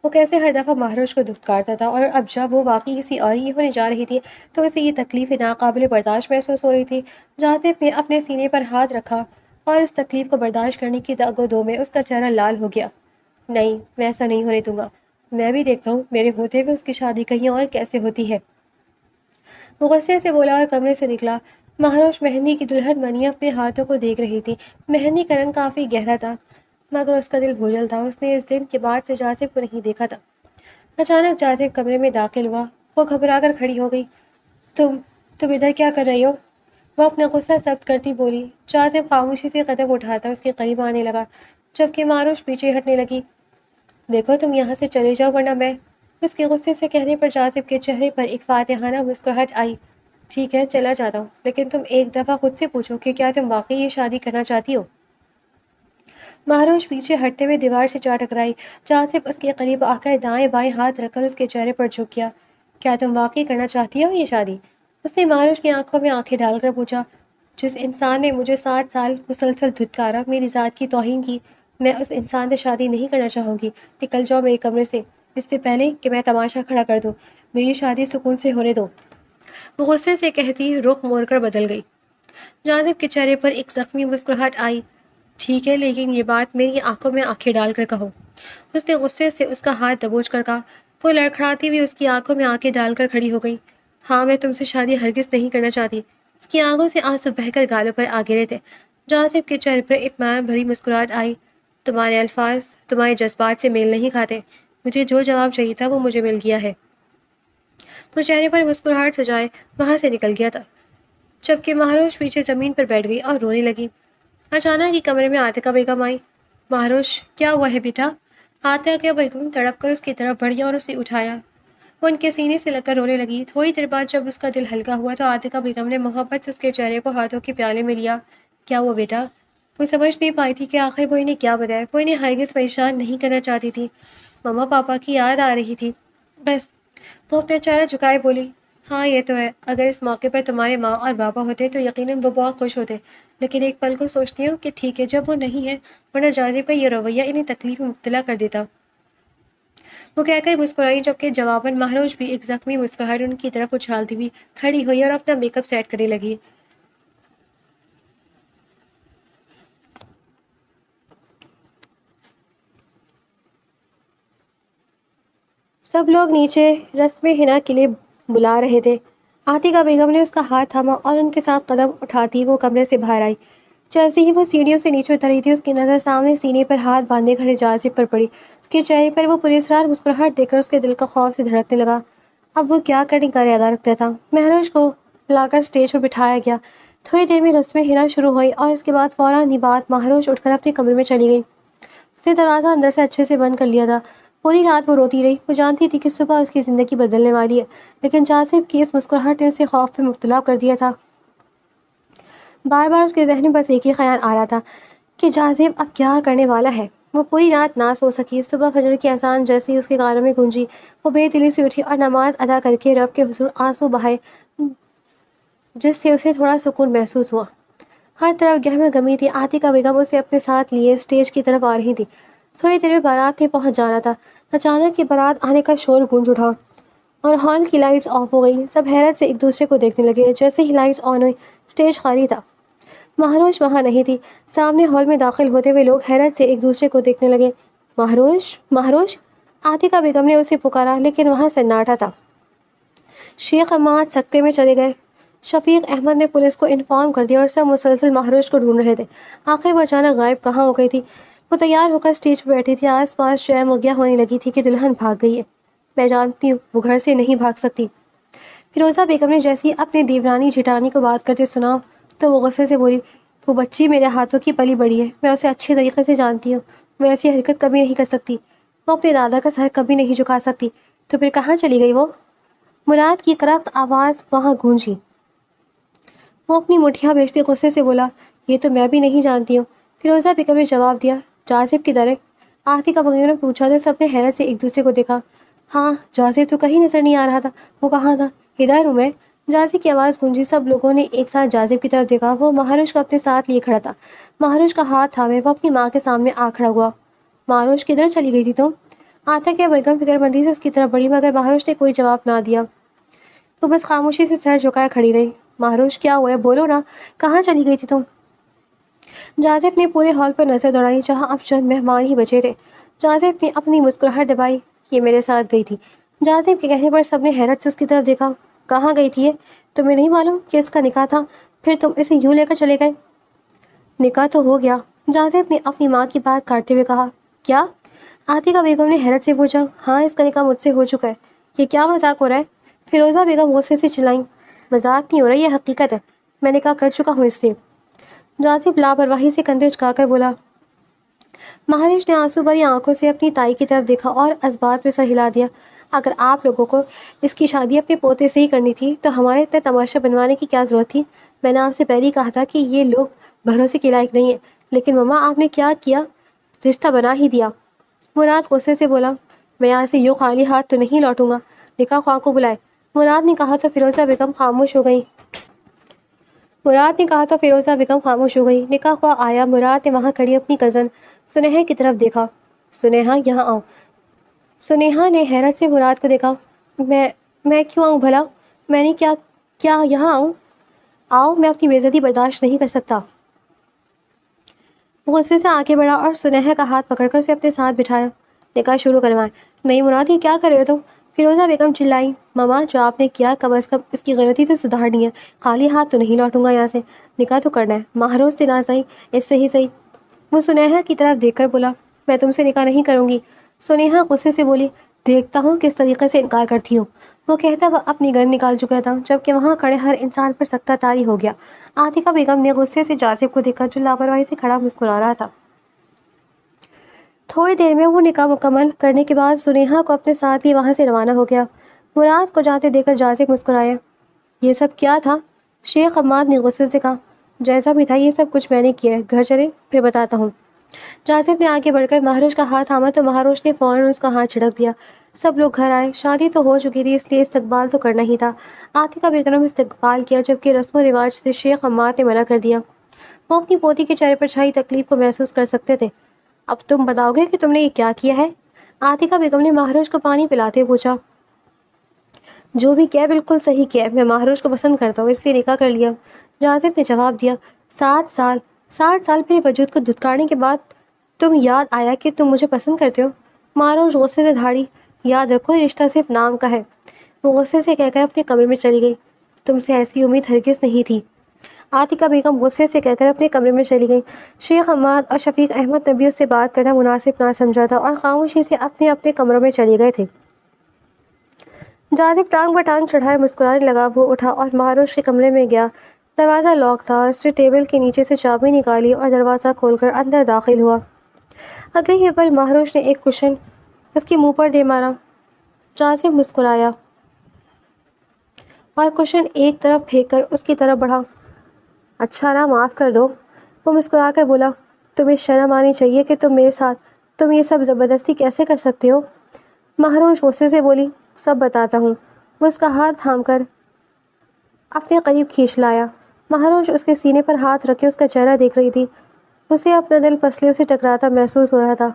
وہ کیسے ہر دفعہ مہروش کو دھتکارتا تھا، اور اب جب وہ واقعی کسی اور ہی ہونے جا رہی تھی تو اسے یہ تکلیف ناقابل برداشت محسوس ہو رہی تھی۔ جاسم نے اپنے سینے پر ہاتھ رکھا اور اس تکلیف کو برداشت کرنے کی دگ و دو میں اس کا چہرہ لال ہو گیا۔ نہیں، میں ایسا نہیں ہونے دوں گا۔ میں بھی دیکھتا ہوں میرے ہوتے ہوئے اس کی شادی کہیں اور کیسے ہوتی ہے۔ وہ غصے سے بولا اور کمرے سے نکلا۔ مہروش مہندی کی دلہن بنی اپنے ہاتھوں کو دیکھ رہی تھی۔ مہندی کا رنگ کافی گہرا تھا، مگر اس کا دل بھوجل تھا۔ اس نے اس دن کے بعد سے جاسم کو نہیں دیکھا تھا۔ اچانک جاسم کمرے میں داخل ہوا۔ وہ گھبرا کر کھڑی ہو گئی۔ تم ادھر کیا کر رہی ہو؟ وہ اپنا غصہ ضبط کرتی بولی۔ جاسم خاموشی سے قدم اٹھاتا اس کے قریب آنے لگا، جبکہ مہروش پیچھے ہٹنے لگی۔ دیکھو تم یہاں سے چلے جاؤ ورنہ میں… اس کے غصے سے کہنے پر جاسم کے چہرے پر ایک فاتحانہ مسکراہٹ آئی۔ ٹھیک ہے، چلا جاتا ہوں، لیکن تم ایک دفعہ خود سے پوچھو کہ کیا تم واقعی یہ شادی کرنا چاہتی ہو؟ مہروش پیچھے ہٹتے ہوئے دیوار سے جا ٹکرائی۔ جاسم اس کے قریب آ کر دائیں بائیں ہاتھ رکھ کر اس کے چہرے پر جھک گیا۔ کیا تم واقعی کرنا چاہتی ہو یہ شادی؟ اس نے مہروش کی آنکھوں میں آنکھیں ڈال کر پوچھا۔ جس انسان نے مجھے 7 سال مسلسل دھتکارا، میری ذات کی توہین کی، میں اس انسان سے شادی نہیں کرنا چاہوں گی۔ نکل جاؤ میرے کمرے سے، اس سے پہلے کہ میں تماشا کھڑا کر دوں۔ میری شادی سکون سے ہونے دو۔ وہ غصے سے کہتی رخ موڑ کر بدل گئی۔ جاسم کے چہرے پر ایک زخمی مسکراہٹ آئی۔ ٹھیک ہے، لیکن یہ بات میری آنکھوں میں آنکھیں ڈال کر کہو۔ اس نے غصے سے اس کا ہاتھ دبوچ کر کہا۔ وہ لڑکھڑاتی ہوئی اس کی آنکھوں میں آنکھیں ڈال کر کھڑی ہو گئی۔ ہاں، میں تم سے شادی ہرگز نہیں کرنا چاہتی۔ اس کی آنکھوں سے آنسو بہہ کر گالوں پر آ گرے تھے۔ جاسم کے چہرے پر اطمینان بھری مسکراہٹ آئی۔ تمہارے الفاظ تمہارے جذبات سے میل نہیں کھاتے۔ مجھے جو جواب چاہیے تھا وہ مجھے مل گیا ہے۔ وہ چہرے پر مسکراہٹ سجائے وہاں سے نکل گیا تھا، جبکہ مہروش پیچھے زمین پر بیٹھ گئی اور رونے لگی۔ اچانک ہی کمرے میں عاتقہ بیگم آئی۔ مہروش، کیا ہوا ہے بیٹا؟ عاتقہ بیگم تڑپ کر اس کی طرف بڑھی اور اسے اٹھایا۔ وہ ان کے سینے سے لگ کر رونے لگی۔ تھوڑی دیر بعد جب اس کا دل ہلکا ہوا تو عاتقہ بیگم نے محبت سے اس کے چہرے کو ہاتھوں کے پیالے میں لیا۔ کیا ہوا بیٹا؟ وہ سمجھ نہیں پائی تھی کہ آخر وہ انہیں کیا بتائے۔ وہ انہیں ہرگز پریشان نہیں کرنا چاہتی تھی، ماما پاپا کی یاد آ رہی تھی بس۔ وہ اپنا چہرہ جھکائے بولی، ہاں یہ تو ہے، اگر اس موقع پر تمہارے ماں اور بابا ہوتے تو یقیناً وہ بہت خوش ہوتے، لیکن ایک پل کو سوچتی ہوں کہ ٹھیک ہے جب وہ نہیں ہے، ورنہ جاسم کا یہ رویہ انہیں تکلیف میں مبتلا کر دیتا۔ وہ کہہ کر مسکرائی، جبکہ جواباً مہروش بھی ایک زخمی مسکراہٹ ان کی طرف اچھالتی ہوئی کھڑی ہوئی اور اپنا میک اپ سیٹ کرنے لگی۔ سب لوگ نیچے رسم حنا کے لیے بلا رہے تھے۔ عاتقہ بیگم نے اس کا ہاتھ تھاما اور ان کے ساتھ قدم اٹھاتی وہ کمرے سے باہر آئی۔ جیسے ہی وہ سیڑھیوں سے نیچے اتر رہی تھی، اس کی نظر سامنے سینے پر ہاتھ باندھے کھڑے جاسم پر پڑی۔ اس کے چہرے پر وہ پراسرار مسکراہٹ دیکھ کر اس کے دل کا خوف سے دھڑکنے لگا۔ اب وہ کیا کرنے کا ارادہ رکھتا تھا؟ مہروش کو لا کر اسٹیج پر بٹھایا گیا۔ تھوڑی دیر میں رسم حنا شروع ہوئی اور اس کے بعد فوراً ہی بعد مہروش اٹھ کر اپنے کمرے میں چلی گئی۔ اس نے دروازہ اندر سے اچھے سے بند کر لیا تھا۔ پوری رات وہ روتی رہی۔ وہ جانتی تھی کہ صبح اس کی زندگی بدلنے والی ہے، لیکن جاسم کی اس مسکراہٹ نے اسے خوف میں مبتلا کر دیا تھا۔ بار بار اس کے ذہن میں بس ایک ہی خیال آ رہا تھا کہ جاسم اب کیا کرنے والا ہے۔ وہ پوری رات نہ سو سکی۔ صبح فجر کی اذان جیسے ہی اس کے کانوں میں گونجی، وہ بے دلی سے اٹھی اور نماز ادا کر کے رب کے حضور آنسو بہائے، جس سے اسے تھوڑا سکون محسوس ہوا۔ ہر طرف گہما گمی تھی۔ عاتقہ بیگم اسے اپنے ساتھ لیے اسٹیج کی طرف آ رہی تھی۔ تھوڑی دیر میں بارات نے پہنچ جانا تھا۔ اچانک ہی بارات آنے کا شور گونج اٹھا اور ہال کی لائٹس آف ہو گئی۔ سب حیرت سے ایک دوسرے کو دیکھنے لگے۔ جیسے ہی لائٹس آن ہوئی، اسٹیج خالی تھا۔ مہروش وہاں نہیں تھی۔ سامنے ہال میں داخل ہوتے ہوئے لوگ حیرت سے ایک دوسرے کو دیکھنے لگے۔ مہروش، مہروش! عاتقہ بیگم نے اسے پکارا، لیکن وہاں سناٹا تھا۔ شیخ عماد سکتے میں چلے گئے۔ شفیق احمد نے پولیس کو انفارم کر دیا اور سب مسلسل مہروش کو ڈھونڈ رہے تھے۔ آخر وہ اچانک غائب کہاں ہو گئی تھی؟ وہ تیار ہو کر اسٹیج پر بیٹھی تھی۔ آس پاس شے مغیہ ہونے لگی تھی کہ دلہن بھاگ گئی ہے۔ میں جانتی ہوں وہ گھر سے نہیں بھاگ سکتی۔ فیروزہ بیگم نے جیسی اپنے دیورانی جھٹانی کو بات کرتے سنا تو وہ غصے سے بولی، وہ بچی میرے ہاتھوں کی پلی بڑی ہے، میں اسے اچھے طریقے سے جانتی ہوں، وہ ایسی حرکت کبھی نہیں کر سکتی، وہ اپنے دادا کا سر کبھی نہیں جھکا سکتی۔ تو پھر کہاں چلی گئی وہ؟ مراد کی کرخت آواز وہاں گونجی۔ وہ اپنی مٹھیاں بیچتے غصے سے بولا، یہ تو میں بھی نہیں جانتی ہوں۔ فیروزہ بیگم نے جواب دیا، جاسم کدھر ہے؟ عاتقہ بیگم نے پوچھا تو سب نے حیرت سے ایک دوسرے کو دیکھا۔ ہاں، جاسم تو کہیں نظر نہیں آ رہا تھا۔ وہ کہاں تھا؟ ادھر ہوں میں۔ جازب کی آواز گونجی، سب لوگوں نے ایک ساتھ جازب کی طرف دیکھا۔ وہ مہاروش کو اپنے ساتھ لیے کھڑا تھا، مہاروش کا ہاتھ تھامے وہ اپنی ماں کے سامنے آ کھڑا ہوا۔ مہاروش کدھر چلی گئی تھی تم؟ عاطیہ بیگم فکر مندی سے اس کی طرف بڑھی، مگر مہاروش نے کوئی جواب نہ دیا۔ تو بس خاموشی سے سر جھکائے کھڑی رہی۔ مہاروش کیا ہوا ہے؟ بولو نا، کہاں چلی گئی تھی تم؟ جازب نے پورے ہال پر نظر دوڑائی، جہاں اب چند مہمان ہی بچے تھے۔ جازب نے اپنی مسکراہٹ دبائی۔ یہ میرے ساتھ گئی تھی۔ جازب کے کہنے پر سب نے حیرت سے اس کی طرف دیکھا۔ کہاں گئی تھی یہ؟ تمہیں نہیں معلوم کہ اس کا نکاح تھا، پھر تم اسے یوں لے کر چلے گئے؟ نکاح تو ہو گیا، جازب نے اپنی ماں کی بات کاٹتے ہوئے کہا۔ کیا؟ عاطیہ بیگم نے حیرت سے پوچھا۔ ہاں، اس کا نکاح مجھ سے ہو چکا ہے۔ یہ کیا مذاق ہو رہا ہے؟ فیروزہ بیگم غصے سے چلائیں۔ مذاق نہیں ہو رہا، یہ حقیقت ہے، میں نکاح کر چکا ہوں اس سے۔ جازب لاپرواہی سے کندھے اچکا کر بولا۔ مہاروش نے آنسو بھری آنکھوں سے اپنی تائی کی طرف دیکھا اور اس بات پہ سر ہلا دیا۔ اگر آپ لوگوں کو اس کی شادی اپنے پوتے سے ہی کرنی تھی تو ہمارے اتنے تماشا بنوانے کی کیا ضرورت تھی؟ میں نے آپ سے پہلے ہی کہا تھا کہ یہ لوگ بھروسے کے لائق نہیں ہیں، لیکن مما آپ نے کیا کیا، رشتہ بنا ہی دیا۔ مراد غصے سے بولا۔ میں یہاں سے یوں خالی ہاتھ تو نہیں لوٹوں گا، نکاح خواہ کو بلائے، مراد نے کہا تو فیروزہ بیگم خاموش ہو گئی۔ خاموش ہو گئی۔ نکاح خواہ آیا۔ مراد نے وہاں کھڑی اپنی کزن سنیہا کی طرف دیکھا۔ سنیہا، یہاں آؤ۔ سنیہا نے حیرت سے مراد کو دیکھا۔ میں کیوں آؤں بھلا؟ میں نے کیا یہاں آؤں؟ آؤ، میں اپنی بے عزتی برداشت نہیں کر سکتا۔ غصے سے آگے بڑھا اور سنیہا کا ہاتھ پکڑ کر اسے اپنے ساتھ بٹھایا۔ نکاح شروع کروائیں۔ نہیں مراد، یہ کیا کر رہے ہو تم؟ فیروزہ بیگم چلائی۔ ماما، جو آپ نے کیا کم از کم اس کی غلطی تو سدھارنی ہے، خالی ہاتھ تو نہیں لوٹوں گا یہاں سے، نکاح تو کرنا ہے، مہروز سے نہ صحیح، اس سے ہی صحیح۔ وہ سنیہا کی طرف دیکھ کر بولا۔ میں تم سے نکاح نہیں کروں گی۔ سنیہا غصے سے بولی۔ دیکھتا ہوں کس طریقے سے انکار کرتی ہوں۔ وہ کہتا وہ اپنی گن نکال چکا تھا، جبکہ وہاں کھڑے ہر انسان پر سکتہ طاری ہو گیا۔ عاطیہ بیگم نے غصے سے جازب کو دیکھا، جو لاپرواہی سے کھڑا مسکرا رہا تھا۔ تھوڑی دیر میں وہ نکاح مکمل کرنے کے بعد سنیہا کو اپنے ساتھ ہی وہاں سے روانہ ہو گیا۔ مراد کو جاتے دیکھ کر جازب مسکرایا۔ یہ سب کیا تھا؟ شیخ حماد نے غصے سے کہا۔ جیسا بھی تھا، یہ سب کچھ میں نے کیا ہے، گھر چلیں پھر بتاتا ہوں۔ جازب نے آگے بڑھ کر مہروش کا ہاتھ تھاما تو مہروش نے فوراً اس کا ہاتھ چھڑک دیا۔ سب لوگ گھر آئے۔ شادی تو ہو چکی تھی، اس لیے استقبال تو کرنا ہی تھا۔ عاطیہ بیگم نے استقبال کیا، جبکہ رسم و رواج سے شیخ حماد نے منع کر دیا۔ وہ اپنی پوتی کے چہرے پر چھائی تکلیف کو محسوس کر سکتے تھے۔ اب تم بتاؤ گے کہ تم نے یہ کیا کیا ہے؟ عاطیہ بیگم نے مہروش کو پانی پلاتے ہوئے پوچھا۔ جو بھی کیا بالکل صحیح کیا، میں مہروش کو پسند کرتا ہوں، اس لیے نکاح کر لیا۔ جازب نے جواب دیا۔ 7 سال میرے وجود کو دھتکارنے کے بعد تم یاد آیا کہ تم مجھے پسند کرتے ہو؟ مہروش غصے سے دھاڑی۔ یاد رکھو، یہ رشتہ صرف نام کا ہے۔ وہ غصے سے کہہ کر اپنے کمرے میں چلی گئی۔ تم سے ایسی امید ہرگز نہیں تھی۔ عاطیہ بیگم غصے سے کہہ کر اپنے کمرے میں چلی گئی۔ شیخ حماد اور شفیق احمد نبی اس سے بات کرنا مناسب نہ سمجھا تھا اور خاموشی سے اپنے اپنے کمروں میں چلے گئے تھے۔ جازب ٹانگ پر ٹانگ چڑھائے مسکرانے لگا۔ وہ اٹھا اور مہروش کے کمرے میں گیا۔ دروازہ لاک تھا۔ اس نے ٹیبل کے نیچے سے چابی نکالی اور دروازہ کھول کر اندر داخل ہوا۔ اگلے ہی پل مہروش نے ایک کوشن اس کے منہ پر دے مارا۔ جازب مسکرایا اور کوشن ایک طرف پھینک کر اس کی طرف بڑھا۔ اچھا نا، معاف کر دو۔ وہ مسکرا کر بولا۔ تمہیں شرم آنی چاہیے کہ تم یہ سب زبردستی کیسے کر سکتے ہو؟ مہروش غصے سے بولی۔ سب بتاتا ہوں۔ وہ اس کا ہاتھ تھام کر اپنے قریب کھینچ لایا۔ مہروش اس کے سینے پر ہاتھ رکھے اس کا چہرہ دیکھ رہی تھی۔ اسے اپنا دل پسلیوں سے ٹکراتا محسوس ہو رہا تھا۔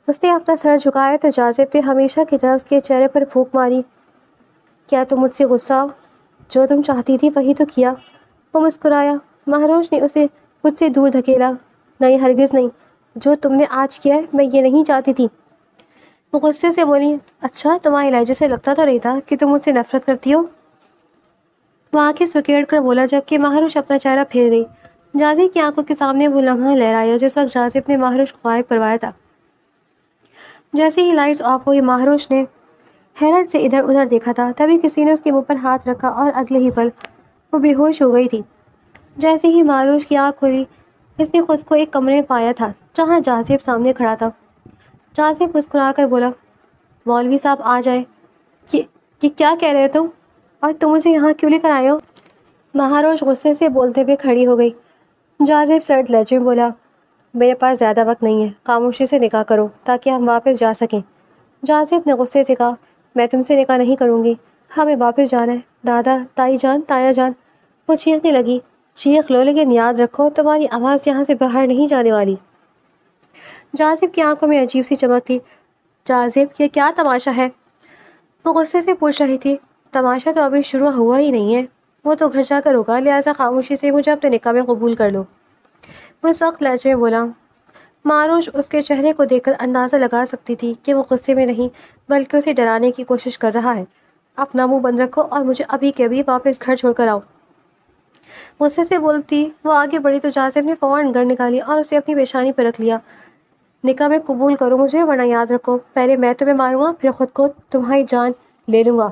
اس نے اپنا سر جھکایا تو جازب نے ہمیشہ کی طرح اس کے چہرے پر پھونک ماری۔ کیا تم مجھ سے غصہ ہو؟ جو تم چاہتی تھی وہی تو کیا۔ وہ مسکرایا۔ مہروش نے اسے خود سے دور دھکیلا۔ نہیں، ہرگز نہیں، جو تم نے آج کیا ہے میں یہ نہیں چاہتی تھی۔ وہ غصے سے بولی۔ اچھا، تمہارے لہجے سے لگتا تو نہیں تھا کہ تم مجھ سے نفرت کرتی ہو۔ وہ آنکھیں سکیڑ کر بولا، جبکہ مہروش اپنا چہرہ پھیر گئی۔ جازب کی آنکھوں کے سامنے وہ لمحہ لہرایا جس وقت جازب نے مہروش کو غائب کروایا تھا۔ جیسے ہی لائٹس آف ہوئی، مہروش نے حیرت سے ادھر ادھر دیکھا تھا، تبھی کسی نے اس کے منہ پر ہاتھ رکھا اور اگلے ہی پل وہ بے ہوش ہو گئی تھی۔ جیسے ہی مہروش کی آنکھ کھلی، اس نے خود کو ایک کمرے میں پایا تھا جہاں جازب سامنے کھڑا تھا۔ جازب مسکرا کر بولا۔ مولوی صاحب آ جائیں۔ کہ کیا کہہ رہے تم؟ اور تم مجھے یہاں کیوں لے کر آئے ہو؟ مہروش غصے سے بولتے ہوئے کھڑی ہو گئی۔ جازب سرد لہجے میں بولا۔ میرے پاس زیادہ وقت نہیں ہے، خاموشی سے نکاح کرو تاکہ ہم واپس جا سکیں۔ جازب نے غصے سے کہا۔ میں تم سے نکاح نہیں کروں گی، ہمیں واپس جانا ہے، دادا، تائی جان، تایا جان، وہ چیخنے لگی۔ چیخ لو لیکن یاد رکھو تمہاری آواز یہاں سے باہر نہیں جانے والی۔ جازب کی آنکھوں میں عجیب سی چمک تھی۔ جازب، یہ کیا تماشا ہے؟ وہ غصے سے پوچھ رہی تھی۔ تماشا تو ابھی شروع ہوا ہی نہیں ہے، وہ تو گھر جا کر ہوگا، لہٰذا خاموشی سے مجھے اپنے نکاح میں قبول کر لو، وہ سخت لہجے میں بولا۔ معروش اس کے چہرے کو دیکھ کر اندازہ لگا سکتی تھی کہ وہ غصے میں نہیں بلکہ اسے ڈرانے کی کوشش کر رہا ہے۔ اپنا منہ بند رکھو اور مجھے ابھی کے ابھی واپس گھر چھوڑ کر آؤ، غصے سے بولتی وہ آگے بڑھی تو جازب نے فوراً گن نکالی اور اسے اپنی پیشانی پر رکھ لیا۔ نکاح میں قبول کرو مجھے، ورنہ یاد رکھو پہلے میں تمہیں ماروں گا، پھر خود کو تمہاری جان لے لوں گا۔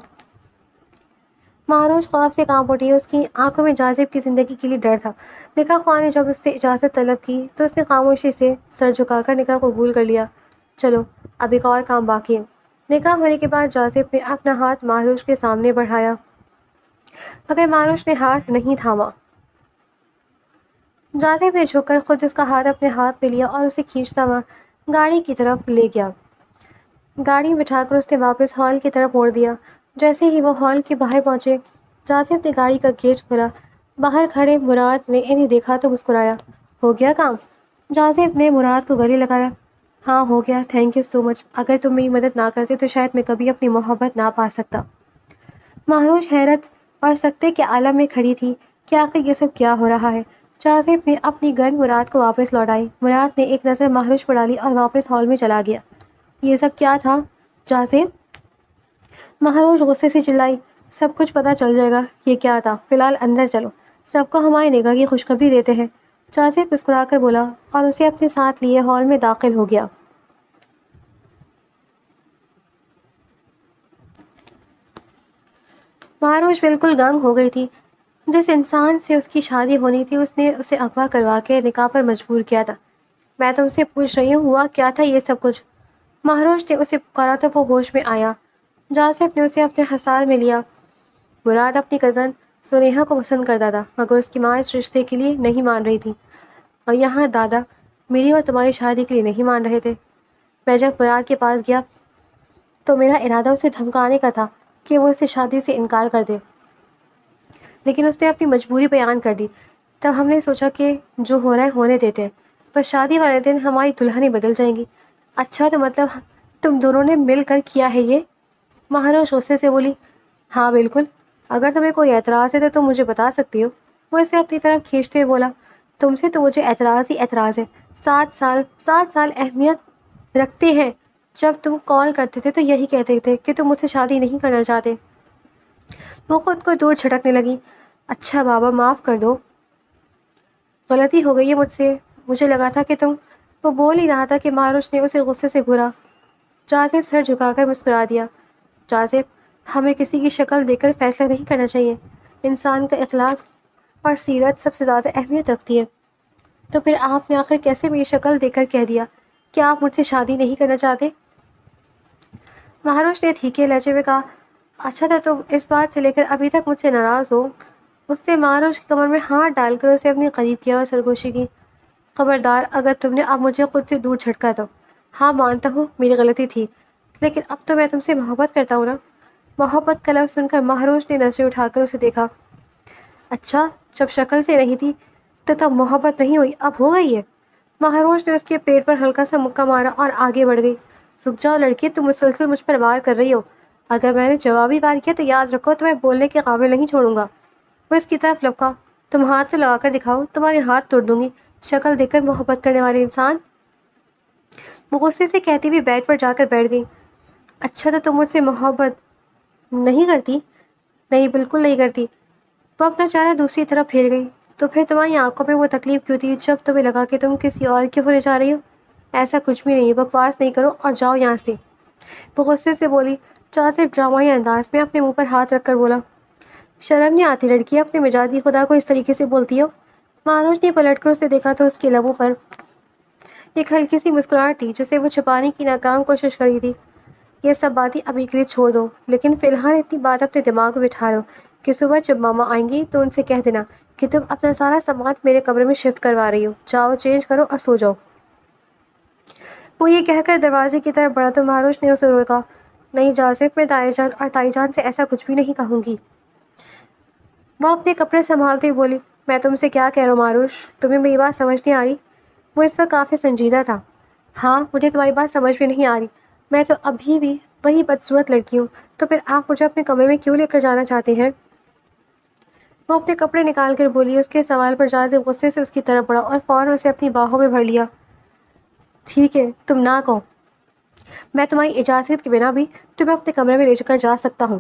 معروش خوف سے کانپ اٹھی، اس کی آنکھوں میں جازب کی زندگی کے لیے ڈر تھا۔ نکاح خواہ نے جب اس سے اجازت طلب کی تو اس نے خاموشی سے سر جھکا کر نکاح قبول کر لیا۔ چلو اب ایک اور کام باقی ہے۔ نکاح ہونے کے بعد جازب نے اپنا ہاتھ معروش کے سامنے بڑھایا مگر معروش نے ہاتھ نہیں تھاما۔ جازب نے جھک کر خود اس کا ہاتھ اپنے ہاتھ میں لیا اور اسے کھینچتا ہوا گاڑی کی طرف لے گیا۔ گاڑی میں بٹھا کر اس نے واپس ہال کی طرف موڑ دیا۔ جیسے ہی وہ ہال کے باہر پہنچے، جازب نے گاڑی کا گیٹ کھولا۔ باہر کھڑے مراد نے انہیں دیکھا تو مسکرایا۔ ہو گیا کام؟ جازب نے مراد کو گلے لگایا۔ ہاں ہو گیا، تھینک یو سو مچ، اگر تم میری مدد نہ کرتے تو شاید میں کبھی اپنی محبت نہ پا سکتا۔ معروش حیرت اور سکتے کے عالم میں کھڑی تھی کہ آخر یہ سب کیا ہو رہا ہے۔ جازب نے اپنی گن مراد کو واپس لوٹائی۔ مراد نے ایک نظر معروش پر ڈالی اور واپس ہال میں چلا گیا۔ یہ سب کیا تھا جازب؟ معروش غصے سے چلائی۔ سب کچھ پتہ چل جائے گا یہ کیا تھا، فی الحال اندر چلو، سب کو ہماری نگاہ کی خوشخبری دیتے ہیں، جازب مسکرا کر بولا اور اسے اپنے ساتھ لیے ہال میں داخل ہو گیا۔ معروش بالکل دنگ ہو گئی تھی۔ جس انسان سے اس کی شادی ہونی تھی اس نے اسے اغوا کروا کے نکاح پر مجبور کیا تھا۔ میں تم سے پوچھ رہی ہوں ہوا کیا تھا یہ سب کچھ؟ معروش نے اسے پکارا تو وہ ہوش میں آیا۔ جازب نے اسے اپنے حصار میں لیا۔ مراد اپنی کزن سنیہا کو پسند کرتا تھا مگر اس کی ماں اس رشتے کے لیے نہیں مان رہی تھی، اور یہاں دادا میری اور تمہاری شادی کے لیے نہیں مان رہے تھے۔ میں جب مراد کے پاس گیا تو میرا ارادہ اسے دھمکانے کا تھا کہ وہ اسے شادی سے انکار کر دے، لیکن اس نے اپنی مجبوری بیان کر دی۔ تب ہم نے سوچا کہ جو ہو رہا ہے ہونے دیتے ہیں، بس شادی والے دن ہماری دلہنیں بدل جائیں گی۔ اچھا تو مطلب تم دونوں نے مل کر کیا ہے یہ؟ مہاروش غصے سے بولی۔ ہاں بالکل، اگر تمہیں کوئی اعتراض ہے تو تم مجھے بتا سکتی ہو، وہ اسے اپنی طرف کھینچتے ہوئے بولا۔ تم سے تو مجھے اعتراض ہی اعتراض ہے، 7 سال اہمیت رکھتے ہیں، جب تم کال کرتے تھے تو یہی کہتے تھے کہ تم مجھ سے شادی نہیں کرنا چاہتے۔ وہ خود کو دور چھٹکنے لگی۔ اچھا بابا معاف کر دو، غلطی ہو گئی ہے مجھ سے، مجھے لگا تھا کہ تم، وہ بول ہی رہا تھا کہ مہاروش نے اسے غصے سے گھورا۔ جازب سر جھکا کر مسکرا دیا۔ جازب، ہمیں کسی کی شکل دیکھ کر فیصلہ نہیں کرنا چاہیے، انسان کا اخلاق اور سیرت سب سے زیادہ اہمیت رکھتی ہے۔ تو پھر آپ نے آخر کیسے میری شکل دیکھ کر کہہ دیا کہ آپ مجھ سے شادی نہیں کرنا چاہتے؟ مہاروش نے ٹھیکے لہجے میں کہا۔ اچھا تو تم اس بات سے لے کر ابھی تک مجھ سے ناراض ہو؟ اس نے مہاروش کی کمر میں ہاتھ ڈال کر اسے اپنے قریب کیا اور سرگوشی کی۔ خبردار اگر تم نے اب مجھے خود سے دور چھٹکا تو۔ ہاں مانتا ہوں میری غلطی تھی، لیکن اب تو میں تم سے محبت کرتا ہوں نا۔ محبت کا لفظ سن کر مہاروش نے نظریں اٹھا کر اسے دیکھا۔ اچھا جب شکل سے نہیں تھی تو تب محبت نہیں ہوئی، اب ہو گئی ہے؟ مہاروش نے اس کے پیٹ پر ہلکا سا مکہ مارا اور آگے بڑھ گئی۔ رک جاؤ لڑکی، تم مسلسل مجھ پر وار کر رہی ہو، اگر میں نے جوابی وار کیا تو یاد رکھو تمہیں بولنے کے قابل نہیں چھوڑوں گا۔ وہ اس کی طرف لپکا۔ تم ہاتھ سے لگا کر دکھاؤ، تمہارے ہاتھ توڑ دوں گی، شکل دیکھ کر محبت کرنے والے انسان۔ وہ غصے سے کہتی ہوئی بیڈ پر جا کر بیٹھ گئی۔ اچھا تو تم مجھ سے محبت نہیں کرتی؟ نہیں بالکل نہیں کرتی۔ وہ اپنا چہرہ دوسری طرف پھیر گئی۔ تو پھر تمہاری آنکھوں میں وہ تکلیف کیوں تھی جب تمہیں لگا کہ تم کسی اور کے ہونے جا رہی ہو؟ ایسا کچھ بھی نہیں، بکواس نہیں کرو اور جاؤ یہاں سے، وہ غصے سے بولی۔ جازب ڈرامائی انداز میں اپنے منہ پر ہاتھ رکھ کر بولا۔ شرم نہیں آتی لڑکی، اپنے مجازی خدا کو اس طریقے سے بولتی ہو؟ مہاروش نے پلٹ کر اسے دیکھا تو اس کے لبوں پر ایک ہلکی سی مسکراہٹ تھی جسے وہ چھپانے کی ناکام کوشش کر رہی تھی۔ یہ سب باتیں ابھی کے لیے چھوڑ دو، لیکن فی الحال اتنی بات اپنے دماغ میں بٹھا لو کہ صبح جب ماما آئیں گی تو ان سے کہہ دینا کہ تم اپنا سارا سامان میرے کمرے میں شفٹ کروا رہی ہو، جاؤ چینج کرو اور سو جاؤ۔ وہ یہ کہہ کر دروازے کی طرف بڑھا تو مہاروش نے اسے روکا۔ نہیں جازب، میں تائی جان اور تائی جان سے ایسا کچھ بھی نہیں کہوں گی۔ وہ اپنے کپڑے سنبھالتے ہوئے بولی، میں تم سے کیا کہہ رہا ہوں معروش، تمہیں میری بات سمجھ نہیں آ رہی؟ وہ اس وقت کافی سنجیدہ تھا۔ ہاں مجھے تمہاری بات سمجھ میں نہیں آ رہی، میں تو ابھی بھی وہی بدصورت لڑکی ہوں، تو پھر آپ مجھے اپنے کمرے میں کیوں لے کر جانا چاہتے ہیں؟ وہ اپنے کپڑے نکال کر بولی۔ اس کے سوال پر جازب غصے سے اس کی طرف بڑھا اور فوراً اسے اپنی باہوں میں بھر لیا۔ ٹھیک ہے تم نہ کہو، میں تمہاری اجازت کے بنا بھی تمہیں اپنے کمرے میں لے کر جا سکتا ہوں۔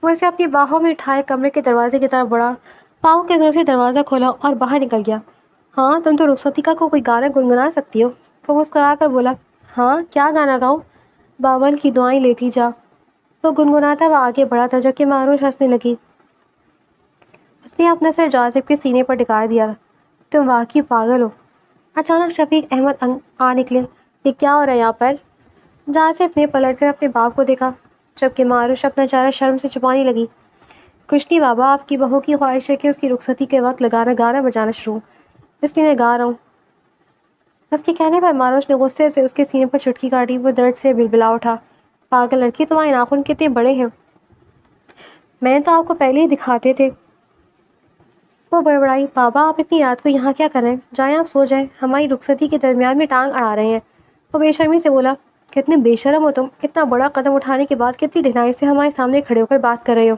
وہ اسے اپنی باہوں میں اٹھائے کمرے کے دروازے کی طرف بڑھا، پاؤں کے زور سے دروازہ کھولا اور باہر نکل گیا۔ ہاں تم تو رخصتی کا کوئی گانا گنگنا سکتی ہو، وہ مسکرا کر بولا۔ ہاں کیا گانا گاؤں؟ باول کی دعائیں لیتی جا، وہ گنگناتا وہ آگے بڑھا تھا جبکہ معروش ہنسنے لگی۔ اس نے اپنا سر جازب کے سینے پر ٹکا دیا۔ تم واقعی پاگل ہو۔ اچانک شفیق احمد آ نکلے۔ یہ کیا ہو رہا ہے یہاں پر؟ جازب نے پلٹ کر اپنے باپ کو دیکھا جبکہ معروش اپنا چہرہ شرم سے چھپانے لگی۔ کچھ نہیں بابا، آپ کی بہو کی خواہش ہے کہ اس کی رخصتی کے وقت گانا بجانا شروع، اس لیے میں گا رہا ہوں۔ اس کے کہنے پر معروش نے غصے سے اس کے سینے پر چٹکی کاٹی۔ وہ درد سے بلبلا اٹھا۔ پاگل لڑکی، تمہارے ناخن کتنے بڑے ہیں، میں نے تو آپ کو پہلے ہی دکھاتے تھے۔ وہ بڑبڑائی۔ بابا آپ اتنی رات کو یہاں کیا کر رہے ہیں؟ جائیں آپ سو جائیں، ہماری رخصتی کے درمیان میں ٹانگ اڑا رہے ہیں۔ وہ بے شرمی سے بولا۔ کتنے بے شرم ہو تم، اتنا بڑا قدم اٹھانے کے بعد کتنی ڈھنائی سے ہمارے سامنے کھڑے ہو کر بات کر رہے ہو۔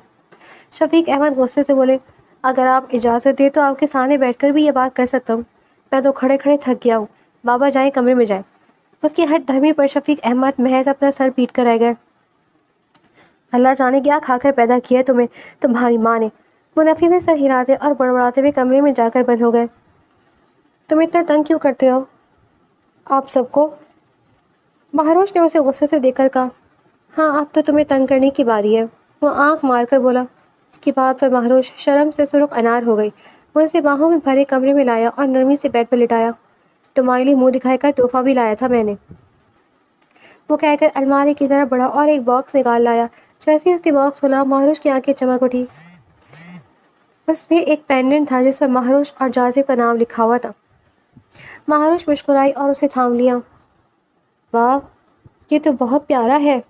شفیق احمد غصے سے بولے۔ اگر آپ اجازت دیں تو آپ کے سامنے بیٹھ کر بھی یہ بات کر سکتا ہوں، میں تو کھڑے کھڑے تھک گیا ہوں۔ بابا جائیں کمرے میں جائیں۔ اس کی ہٹ دھرمی پر شفیق احمد محض اپنا سر پیٹ کر رہ گئے۔ اللہ جانے کیا کھا کر پیدا کیا ہے تمہیں تمہاری ماں نے۔ وہ نفی میں سر ہلاتے اور بڑبڑاتے ہوئے کمرے میں جا کر بند ہو گئے۔ تم اتنا تنگ کیوں کرتے ہو آپ سب کو؟ مہروش نے اسے غصے سے دیکھ کر کہا۔ ہاں اب تو تمہیں تنگ کرنے کی باری ہے، وہ آنکھ مار کر بولا۔ اس کی بات پر مہروش شرم سے سرخ انار ہو گئی۔ وہ اسے باہوں میں بھرے کمرے میں لایا اور نرمی سے بیڈ پر لٹایا۔ تمہارے لیے منہ دکھائی کا تحفہ بھی لایا تھا میں نے، وہ کہہ کر الماری کی طرف بڑھا اور ایک باکس نکال لایا۔ جیسے ہی اس نے باکس کھولا مہروش کی آنکھیں چمک اٹھی۔ اس میں ایک پینڈنٹ تھا جس پر مہروش اور جازب کا نام لکھا ہوا تھا۔ مہروش مسکرائی اور اسے تھام لیا۔ واہ یہ تو بہت پیارا ہے۔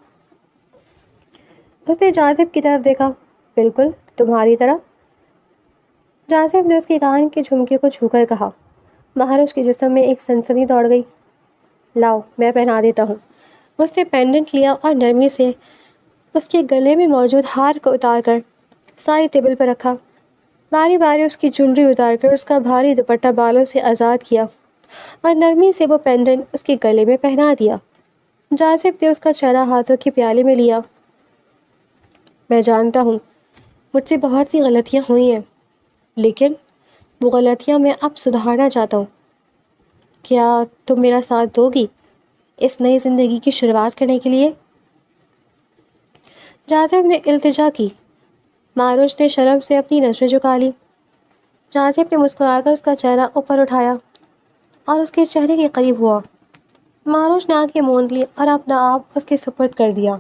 اس نے جازب کی طرف دیکھا۔ بالکل تمہاری طرح۔ جازب نے اس کے کان کے جھمکے کو چھو کر کہا۔ مہروش کے جسم میں ایک سنسنی دوڑ گئی۔ لاؤ میں پہنا دیتا ہوں۔ اس نے پینڈنٹ لیا اور نرمی سے اس کے گلے میں موجود ہار کو اتار کر ساری ٹیبل پر رکھا۔ باری باری اس کی جولری اتار کر اس کا بھاری دوپٹہ بالوں سے آزاد کیا اور نرمی سے وہ پینڈنٹ اس کے گلے میں پہنا دیا۔ جازب نے اس کا چہرہ ہاتھوں کے پیالے میں لیا۔ میں جانتا ہوں مجھ سے بہت سی غلطیاں ہوئی ہیں، لیکن وہ غلطیاں میں اب سدھارنا چاہتا ہوں۔ کیا تم میرا ساتھ دو گی اس نئی زندگی کی شروعات کرنے کے لیے؟ جازب نے التجا کی۔ مہروش نے شرم سے اپنی نظریں جھکا لی۔ جازب نے مسکرا کر اس کا چہرہ اوپر اٹھایا اور اس کے چہرے کے قریب ہوا۔ مہروش نے آنکھیں موند لی اور اپنا آپ اس کے سپرد کر دیا۔